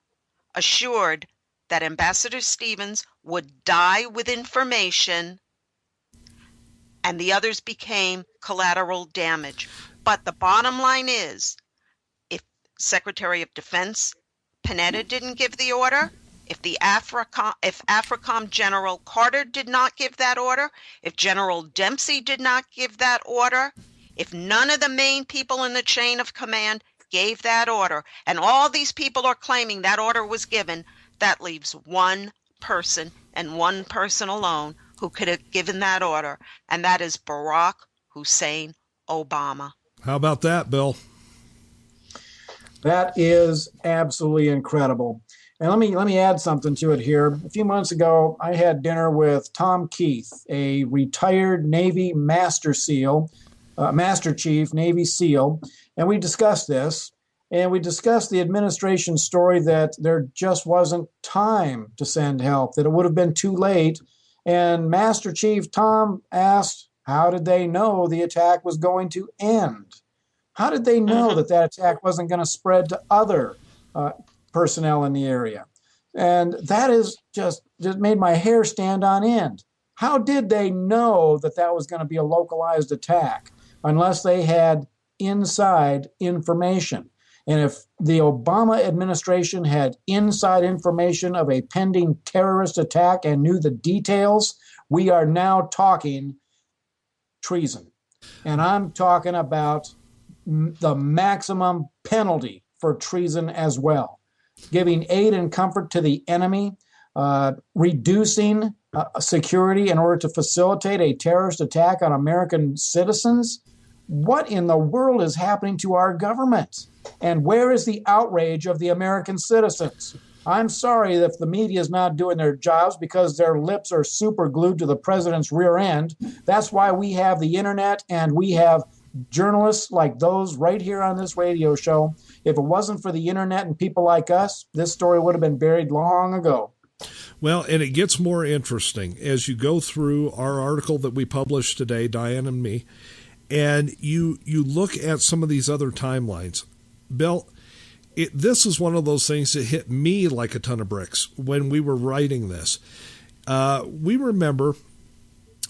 assured that Ambassador Stevens would die with information, and the others became collateral damage. But the bottom line is, if Secretary of Defense Panetta didn't give the order, if AFRICOM General Carter did not give that order, if General Dempsey did not give that order, if none of the main people in the chain of command gave that order, and all these people are claiming that order was given, that leaves one person and one person alone who could have given that order, and that is Barack Hussein Obama. How about that, Bill? That is absolutely incredible. And let me add something to it here. A few months ago, I had dinner with Tom Keith, a retired Navy Master SEAL, Master Chief, Navy SEAL, and we discussed this. And we discussed the administration's story that there just wasn't time to send help, that it would have been too late. And Master Chief Tom asked, how did they know the attack was going to end? How did they know that attack wasn't going to spread to other personnel in the area? And that is just made my hair stand on end. How did they know that was going to be a localized attack unless they had inside information? And if the Obama administration had inside information of a pending terrorist attack and knew the details, we are now talking treason. And I'm talking about the maximum penalty for treason as well. Giving aid and comfort to the enemy, reducing security in order to facilitate a terrorist attack on American citizens. What in the world is happening to our government? And where is the outrage of the American citizens? I'm sorry if the media is not doing their jobs because their lips are super glued to the president's rear end. That's why we have the internet and we have journalists like those right here on this radio show. If it wasn't for the internet and people like us, this story would have been buried long ago. Well, and it gets more interesting as you go through our article that we published today, Diane and me, and you look at some of these other timelines. Bill, this is one of those things that hit me like a ton of bricks when we were writing this. We remember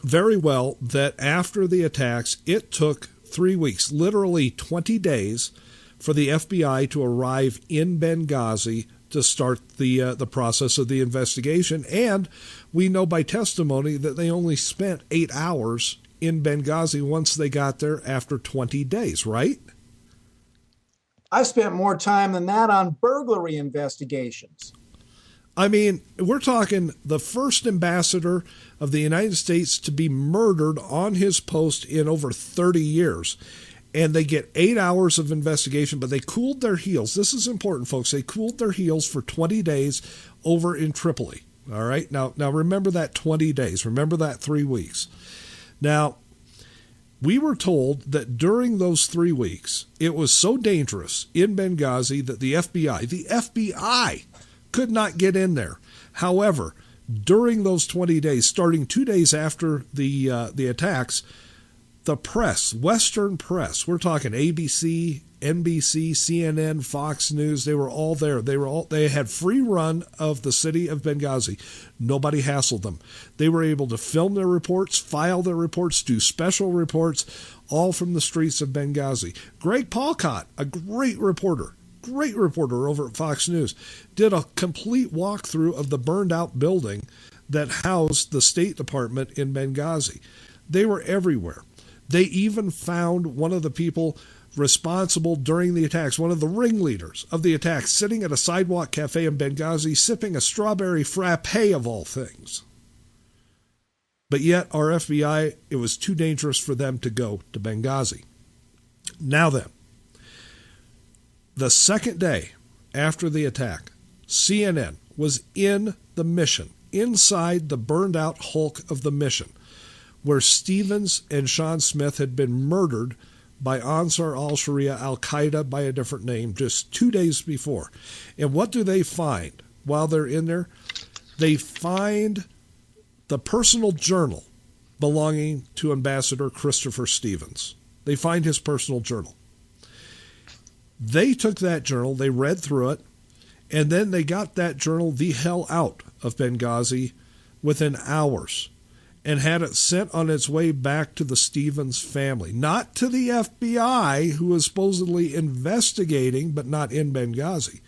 very well that after the attacks, it took 3 weeks, literally 20 days, for the FBI to arrive in Benghazi to start the process of the investigation. And we know by testimony that they only spent 8 hours in Benghazi once they got there after 20 days, right? I spent more time than that on burglary investigations. I mean, we're talking the first ambassador of the United States to be murdered on his post in over 30 years. And they get 8 hours of investigation, but they cooled their heels. This is important, folks. They cooled their heels for 20 days over in Tripoli. All right. Now remember that 20 days. Remember that 3 weeks. Now, we were told that during those 3 weeks, it was so dangerous in Benghazi that the FBI could not get in there. However, during those 20 days, starting 2 days after the attacks, the press, Western press, we're talking ABC, NBC, CNN, Fox News, they were all there. They had free run of the city of Benghazi. Nobody hassled them. They were able to film their reports, file their reports, do special reports, all from the streets of Benghazi. Greg Paulcott, a great reporter over at Fox News, did a complete walkthrough of the burned out building that housed the State Department in Benghazi. They were everywhere. They even found one of the people responsible during the attacks, one of the ringleaders of the attacks, sitting at a sidewalk cafe in Benghazi, sipping a strawberry frappe of all things. But yet, our FBI, it was too dangerous for them to go to Benghazi. Now then, the second day after the attack, CNN was in the mission, inside the burned-out hulk of the mission, where Stevens and Sean Smith had been murdered by Ansar al-Sharia, Al-Qaeda by a different name, just 2 days before. And what do they find while they're in there? They find the personal journal belonging to Ambassador Christopher Stevens. They find his personal journal. They took that journal, they read through it, and then they got that journal the hell out of Benghazi within hours and had it sent on its way back to the Stevens family. Not to the FBI, who was supposedly investigating, but not in Benghazi.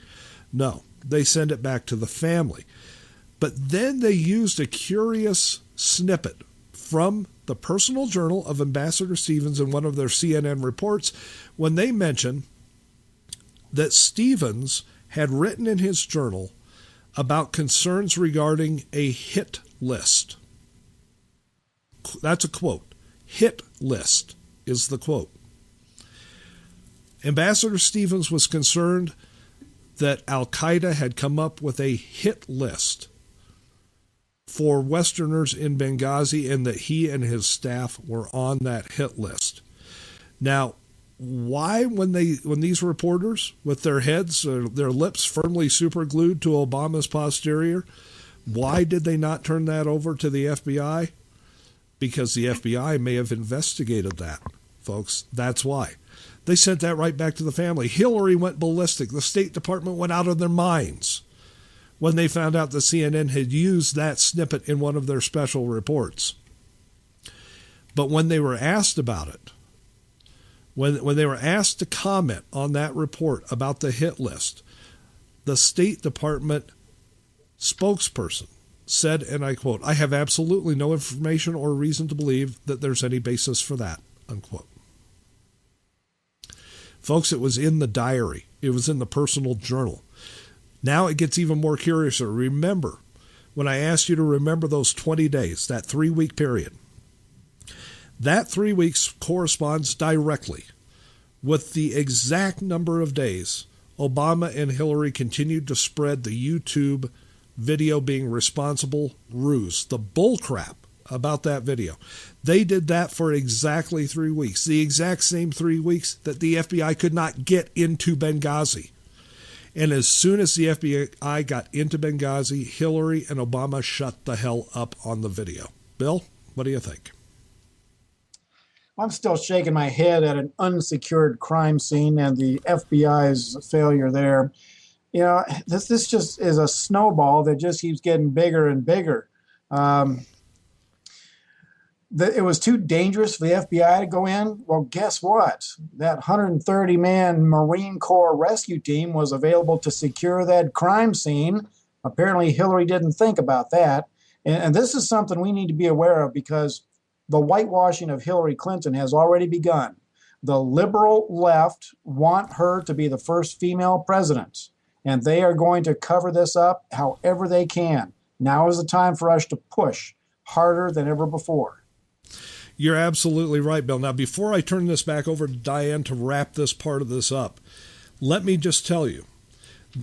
No, they sent it back to the family. But then they used a curious snippet from the personal journal of Ambassador Stevens in one of their CNN reports when they mentioned that Stevens had written in his journal about concerns regarding a hit list. That's a quote. Hit list is the quote. Ambassador Stevens was concerned that Al-Qaeda had come up with a hit list for Westerners in Benghazi and that he and his staff were on that hit list. Now, why, when these reporters, with their heads or their lips firmly superglued to Obama's posterior, why did they not turn that over to the FBI? Because the FBI may have investigated that, folks. That's why. They sent that right back to the family. Hillary went ballistic. The State Department went out of their minds when they found out that CNN had used that snippet in one of their special reports. But when they were asked about it, when they were asked to comment on that report about the hit list, the State Department spokesperson said, and I quote, "I have absolutely no information or reason to believe that there's any basis for that," unquote. Folks, it was in the diary. It was in the personal journal. Now it gets even more curious. Remember, when I asked you to remember those 20 days, that 3-week period, that 3 weeks corresponds directly with the exact number of days Obama and Hillary continued to spread the YouTube video being responsible ruse, the bullcrap about that video. They did that for exactly 3 weeks, the exact same 3 weeks that the FBI could not get into Benghazi. And as soon as the FBI got into Benghazi, Hillary and Obama shut the hell up on the video. Bill, what do you think? I'm still shaking my head at an unsecured crime scene and the FBI's failure there. You know, this just is a snowball that just keeps getting bigger and bigger. It was too dangerous for the FBI to go in. Well, guess what? That 130-man Marine Corps rescue team was available to secure that crime scene. Apparently, Hillary didn't think about that. And this is something we need to be aware of because the whitewashing of Hillary Clinton has already begun. The liberal left want her to be the first female president, and they are going to cover this up however they can. Now is the time for us to push harder than ever before. You're absolutely right, Bill. Now, before I turn this back over to Diane to wrap this part of this up, let me just tell you,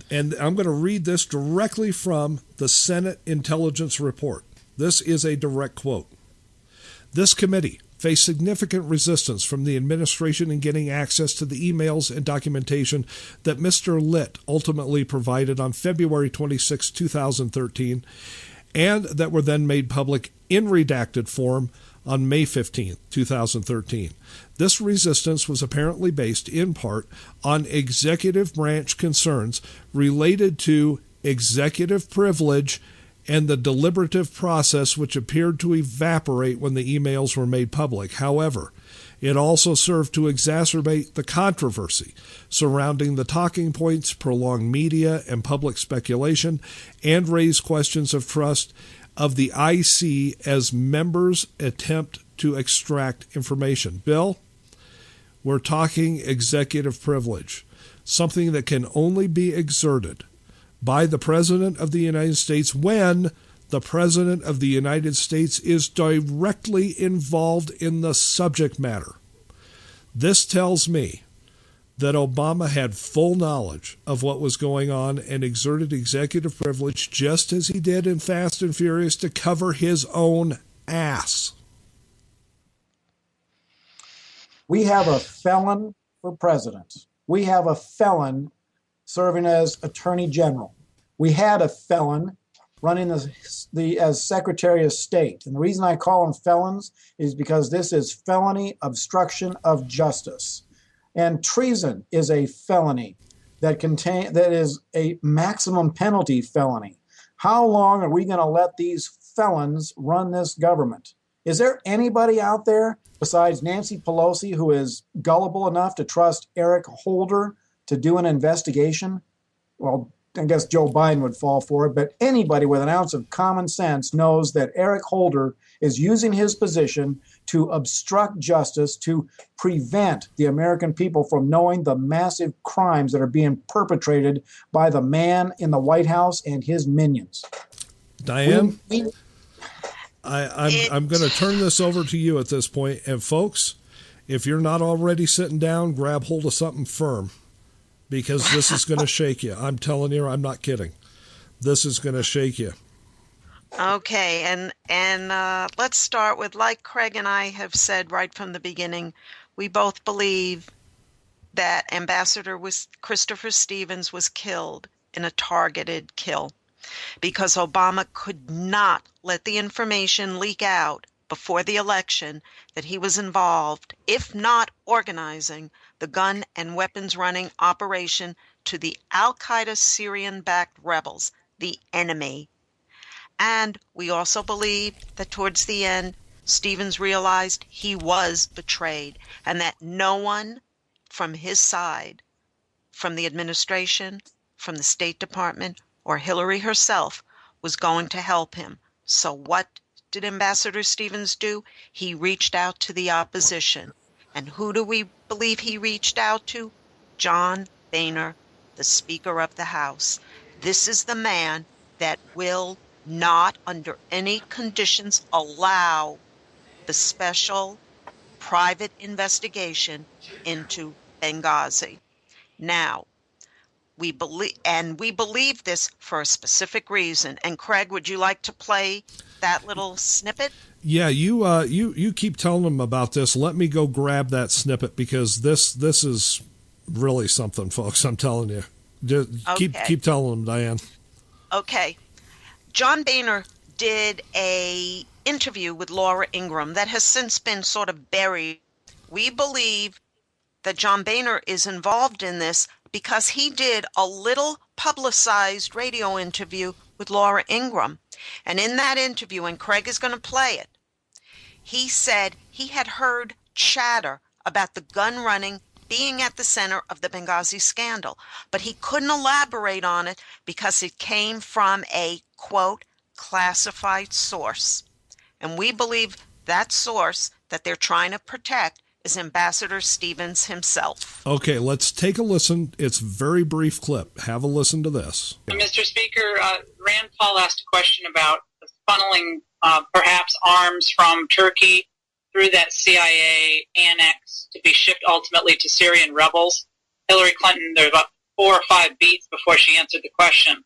and I'm going to read this directly from the Senate Intelligence Report. This is a direct quote. This committee faced significant resistance from the administration in getting access to the emails and documentation that Mr. Litt ultimately provided on February 26, 2013, and that were then made public in redacted form on May 15, 2013. This resistance was apparently based in part on executive branch concerns related to executive privilege and the deliberative process which appeared to evaporate when the emails were made public. However, it also served to exacerbate the controversy surrounding the talking points, prolonged media and public speculation, and raise questions of trust of the IC as members attempt to extract information. Bill, We're talking executive privilege, something that can only be exerted by the President of the United States when the President of the United States is directly involved in the subject matter. This tells me that Obama had full knowledge of what was going on and exerted executive privilege just as he did in Fast and Furious to cover his own ass. We have a felon for president. We have a felon serving as attorney general. We had a felon running as Secretary of State. And the reason I call them felons is because this is felony obstruction of justice. And treason is a felony that is a maximum penalty felony. How long are we going to let these felons run this government? Is there anybody out there besides Nancy Pelosi who is gullible enough to trust Eric Holder to do an investigation? Well, I guess Joe Biden would fall for it, but anybody with an ounce of common sense knows that Eric Holder is using his position to obstruct justice, to prevent the American people from knowing the massive crimes that are being perpetrated by the man in the White House and his minions. Diane, I'm going to turn this over to you at this point. And folks, if you're not already sitting down, grab hold of something firm, because this is going to shake you. I'm telling you, I'm not kidding. This is going to shake you. Okay, and let's start with, like Craig and I have said right from the beginning, we both believe that Ambassador Christopher Stevens was killed in a targeted kill because Obama could not let the information leak out before the election that he was involved, if not organizing, the gun and weapons running operation to the Al-Qaeda Syrian-backed rebels, the enemy. And we also believe that towards the end, Stevens realized he was betrayed and that no one from his side, from the administration, from the State Department, or Hillary herself, was going to help him. So what did Ambassador Stevens do? He reached out to the opposition. And who do we believe he reached out to? John Boehner, the Speaker of the House. This is the man that will not under any conditions allow the special private investigation into Benghazi. Now, we believe this for a specific reason. And Craig, would you like to play that little snippet? Yeah, you keep telling them about this. Let me go grab that snippet because this is really something, folks. I'm telling you. Just keep telling them, Diane. Okay. John Boehner did a interview with Laura Ingraham that has since been sort of buried. We believe that John Boehner is involved in this because he did a little publicized radio interview with Laura Ingraham. And in that interview, and Craig is going to play it, he said he had heard chatter about the gun running being at the center of the Benghazi scandal, but he couldn't elaborate on it because it came from a, quote, classified source. And we believe that source that they're trying to protect is Ambassador Stevens himself. Okay, let's take a listen. It's a very brief clip. Have a listen to this. Mr. Speaker, Rand Paul asked a question about funneling perhaps arms from Turkey through that CIA annex to be shipped ultimately to Syrian rebels. Hillary Clinton, there were about 4 or 5 beats before she answered the question.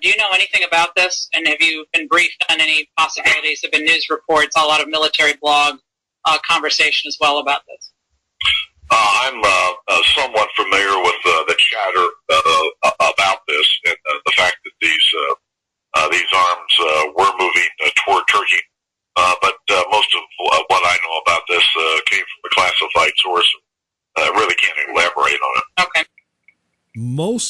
Do you know anything about this? And have you been briefed on any possibilities? There have been news reports, a lot of military blog conversation as well about this. I'm somewhat familiar with the chatter about this and the fact that these arms were moving toward Turkey. But most of what I know about this came from a classified source. I really can't elaborate on it. Okay.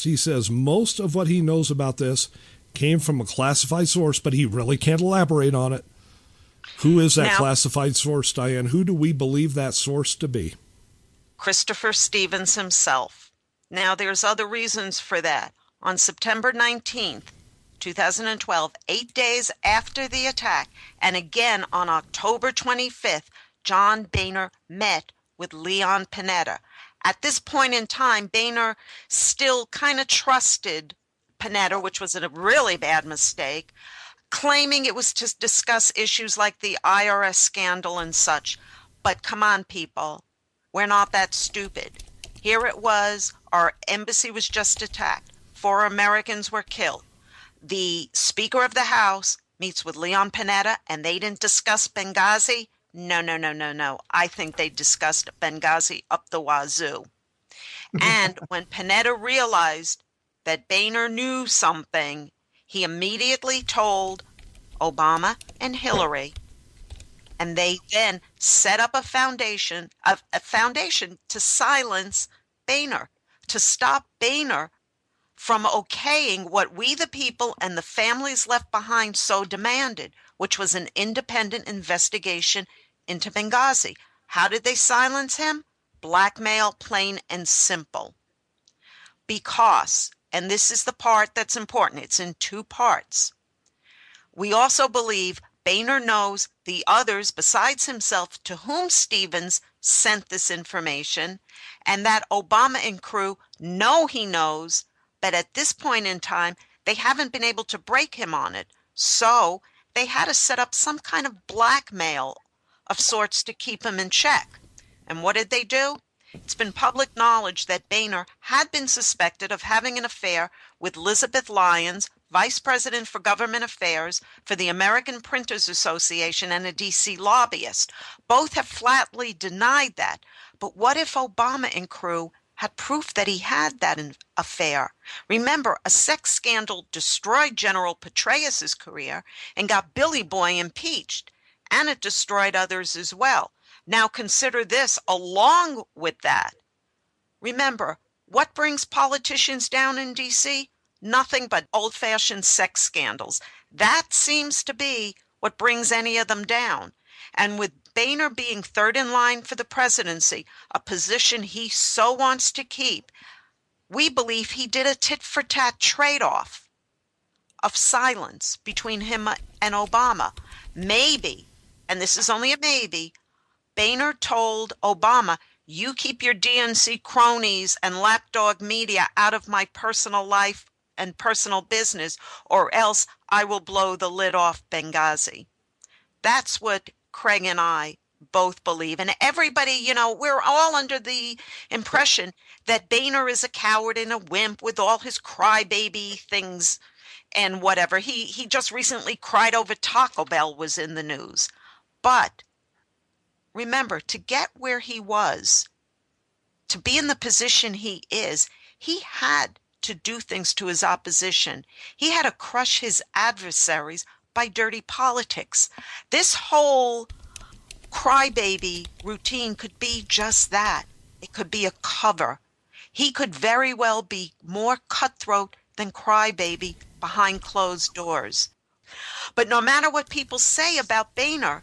He says most of what he knows about this came from a classified source, but he really can't elaborate on it. Who is that classified source, Diane? Who do we believe that source to be? Christopher Stevens himself. Now, there's other reasons for that. On September 19th, 2012, 8 days after the attack, and again on October 25th, John Boehner met with Leon Panetta. At this point in time, Boehner still kind of trusted Panetta, which was a really bad mistake, claiming it was to discuss issues like the IRS scandal and such. But come on, people, we're not that stupid. Here it was, our embassy was just attacked. 4 Americans were killed. The Speaker of the House meets with Leon Panetta, and they didn't discuss Benghazi? No. I think they discussed Benghazi up the wazoo. And when Panetta realized that Boehner knew something, he immediately told Obama and Hillary, and they then set up a foundation to silence Boehner, to stop Boehner from okaying what we the people and the families left behind so demanded, which was an independent investigation into Benghazi. How did they silence him? Blackmail, plain and simple. Because, and this is the part that's important, it's in 2 parts. We also believe Boehner knows the others besides himself to whom Stevens sent this information, and that Obama and crew know he knows, but at this point in time, they haven't been able to break him on it. So they had to set up some kind of blackmail of sorts to keep him in check. And what did they do? It's been public knowledge that Boehner had been suspected of having an affair with Elizabeth Lyons, Vice President for Government Affairs for the American Printers Association and a D.C. lobbyist. Both have flatly denied that. But what if Obama and crew had proof that he had that affair? Remember, a sex scandal destroyed General Petraeus' career and got Billy Boy impeached, and it destroyed others as well. Now consider this along with that. Remember, what brings politicians down in D.C.? Nothing but old-fashioned sex scandals. That seems to be what brings any of them down. And with Boehner being 3rd in line for the presidency, a position he so wants to keep, we believe he did a tit-for-tat trade-off of silence between him and Obama. Maybe, and this is only a maybe, Boehner told Obama, you keep your DNC cronies and lapdog media out of my personal life and personal business, or else I will blow the lid off Benghazi. That's what Craig and I both believe. And everybody, we're all under the impression that Boehner is a coward and a wimp with all his crybaby things and whatever. He just recently cried over Taco Bell was in the news. But remember, to get where he was, to be in the position he is, he had to do things to his opposition. He had to crush his adversaries by dirty politics. This whole crybaby routine could be just that. It could be a cover. He could very well be more cutthroat than crybaby behind closed doors. But no matter what people say about Boehner,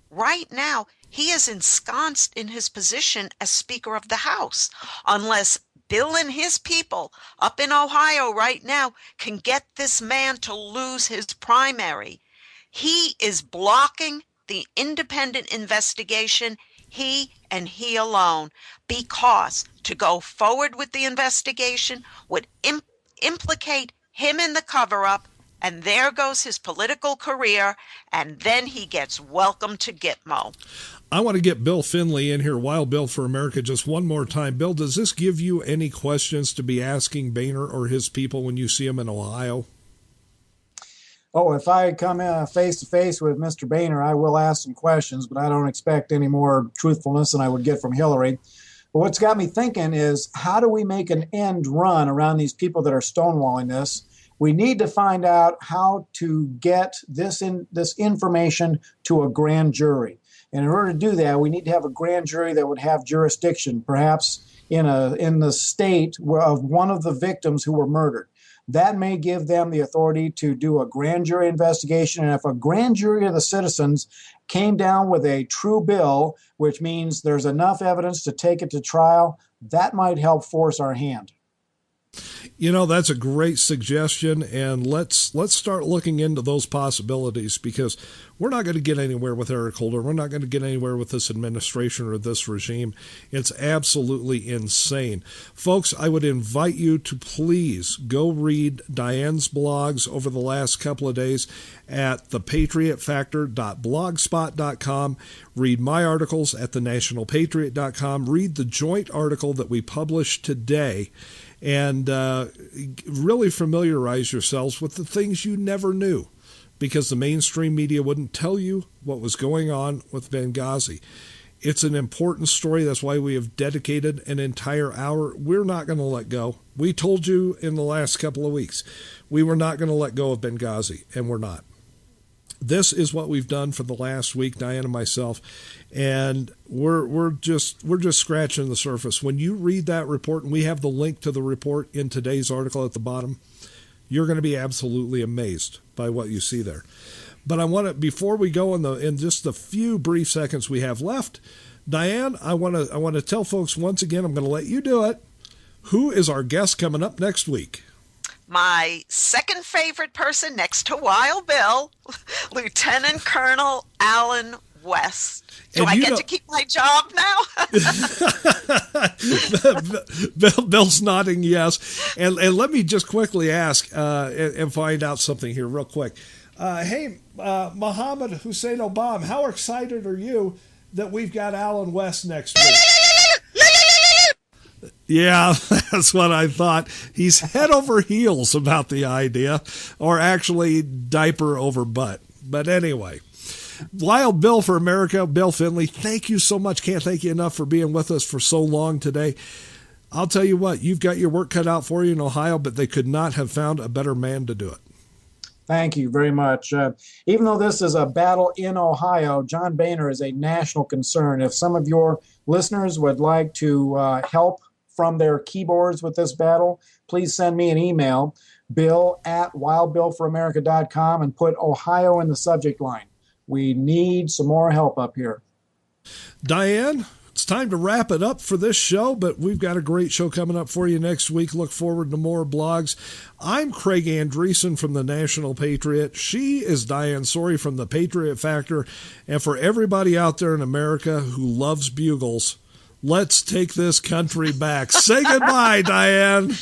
right now he is ensconced in his position as Speaker of the House, unless Bill and his people up in Ohio right now can get this man to lose his primary. He is blocking the independent investigation, he and he alone, because to go forward with the investigation would implicate him in the cover-up, and there goes his political career, and then he gets welcome to Gitmo. I want to get Bill Finley in here, Wild Bill for America, just one more time. Bill, does this give you any questions to be asking Boehner or his people when you see him in Ohio? Oh, if I come face-to-face with Mr. Boehner, I will ask some questions, but I don't expect any more truthfulness than I would get from Hillary. But what's got me thinking is, how do we make an end run around these people that are stonewalling this? We need to find out how to get this information to a grand jury. And in order to do that, we need to have a grand jury that would have jurisdiction, perhaps in the state of one of the victims who were murdered. That may give them the authority to do a grand jury investigation. And if a grand jury of the citizens came down with a true bill, which means there's enough evidence to take it to trial, that might help force our hand. You know, that's a great suggestion, and let's start looking into those possibilities, because we're not going to get anywhere with Eric Holder. We're not going to get anywhere with this administration or this regime. It's absolutely insane. Folks, I would invite you to please go read Diane's blogs over the last couple of days at thepatriotfactor.blogspot.com. Read my articles at thenationalpatriot.com. Read the joint article that we published today, and really familiarize yourselves with the things you never knew, because the mainstream media wouldn't tell you what was going on with Benghazi. It's an important story. That's why we have dedicated an entire hour. We're not going to let go. We told you in the last couple of weeks we were not going to let go of Benghazi, and we're not. This is what we've done for the last week, Diane and myself, and we're just scratching the surface. When you read that report, and we have the link to the report in today's article at the bottom, you're going to be absolutely amazed by what you see there. But I want to, before we go in just the few brief seconds we have left, Diane, I want to tell folks once again, I'm going to let you do it. Who is our guest coming up next week? My second favorite person next to Wild Bill, Lieutenant Colonel Alan West. Do I get to keep my job now? Bill's nodding yes. And let me just quickly ask and find out something here real quick. Hey, Mohammed Hussein Obama, how excited are you that we've got Alan West next week? Yeah, that's what I thought. He's head over heels about the idea, or actually diaper over butt. But anyway, Wild Bill for America, Bill Finley, thank you so much. Can't thank you enough for being with us for so long today. I'll tell you what, you've got your work cut out for you in Ohio, but they could not have found a better man to do it. Thank you very much. Even though this is a battle in Ohio, John Boehner is a national concern. If some of your listeners would like to help from their keyboards with this battle, please send me an email, bill@wildbillforamerica.com, and put Ohio in the subject line. We need some more help up here. Diane, it's time to wrap it up for this show, but we've got a great show coming up for you next week. Look forward to more blogs. I'm Craig Andreessen from the National Patriot. She is Diane Sori from the Patriot Factor. And for everybody out there in America who loves bugles, let's take this country back. Say goodbye, Diane.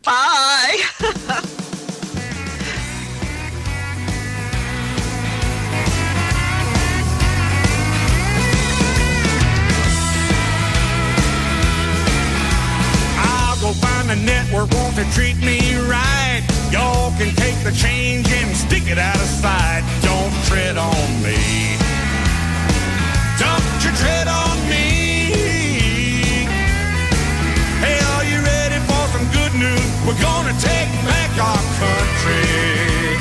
Bye. Go find a network, won't they treat me right? Y'all can take the change and stick it out of sight. Don't tread on me. Don't you tread on me. Hey, are you ready for some good news? We're gonna take back our country.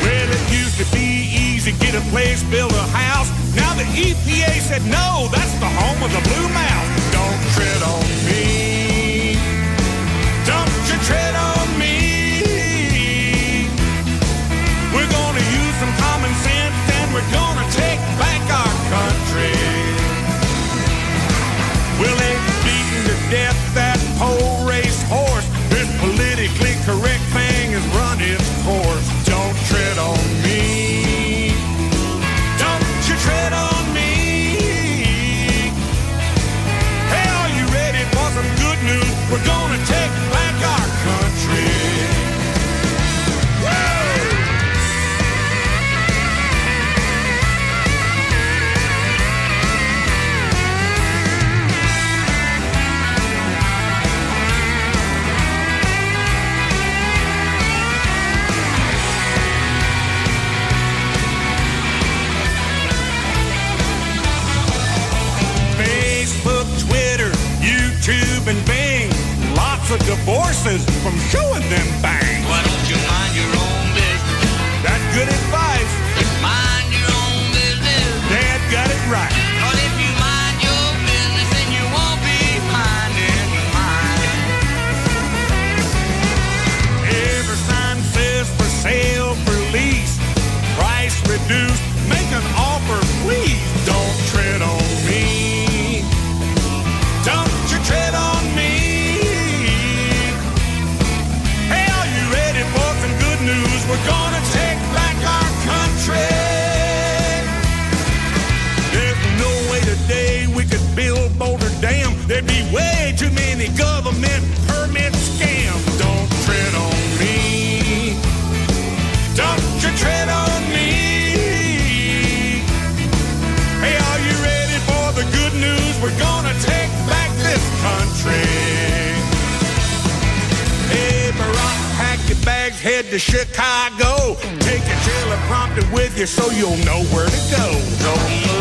Well, it used to be easy, get a place, build a house. Now the EPA said no, that's the home of the blue mouse. Don't tread on me. Don't you tread on me. We're gonna use some common sense and we're gonna take back our country. Well, they've beaten to death that pole race horse. This politically correct thing has run its course. Don't tread on me. Don't you tread on me. Hey, are you ready for some good news? We're gonna take back our country. Facebook, Twitter, YouTube, and Bing. Lots of divorces from showing them bangs. Why don't you mind your own business? That's good advice. Mind your own business. Dad got it right. But if you mind your business, then you won't be minding mine. Every sign says for sale, for lease. Price reduced. Make an offer, please. Don't tread on me. Don't you tread on me. Way too many government permit scams. Don't tread on me. Don't you tread on me. Hey, are you ready for the good news? We're gonna take back this country. Hey, Barack, pack your bags, head to Chicago. Take your teleprompter with you so you'll know where to go.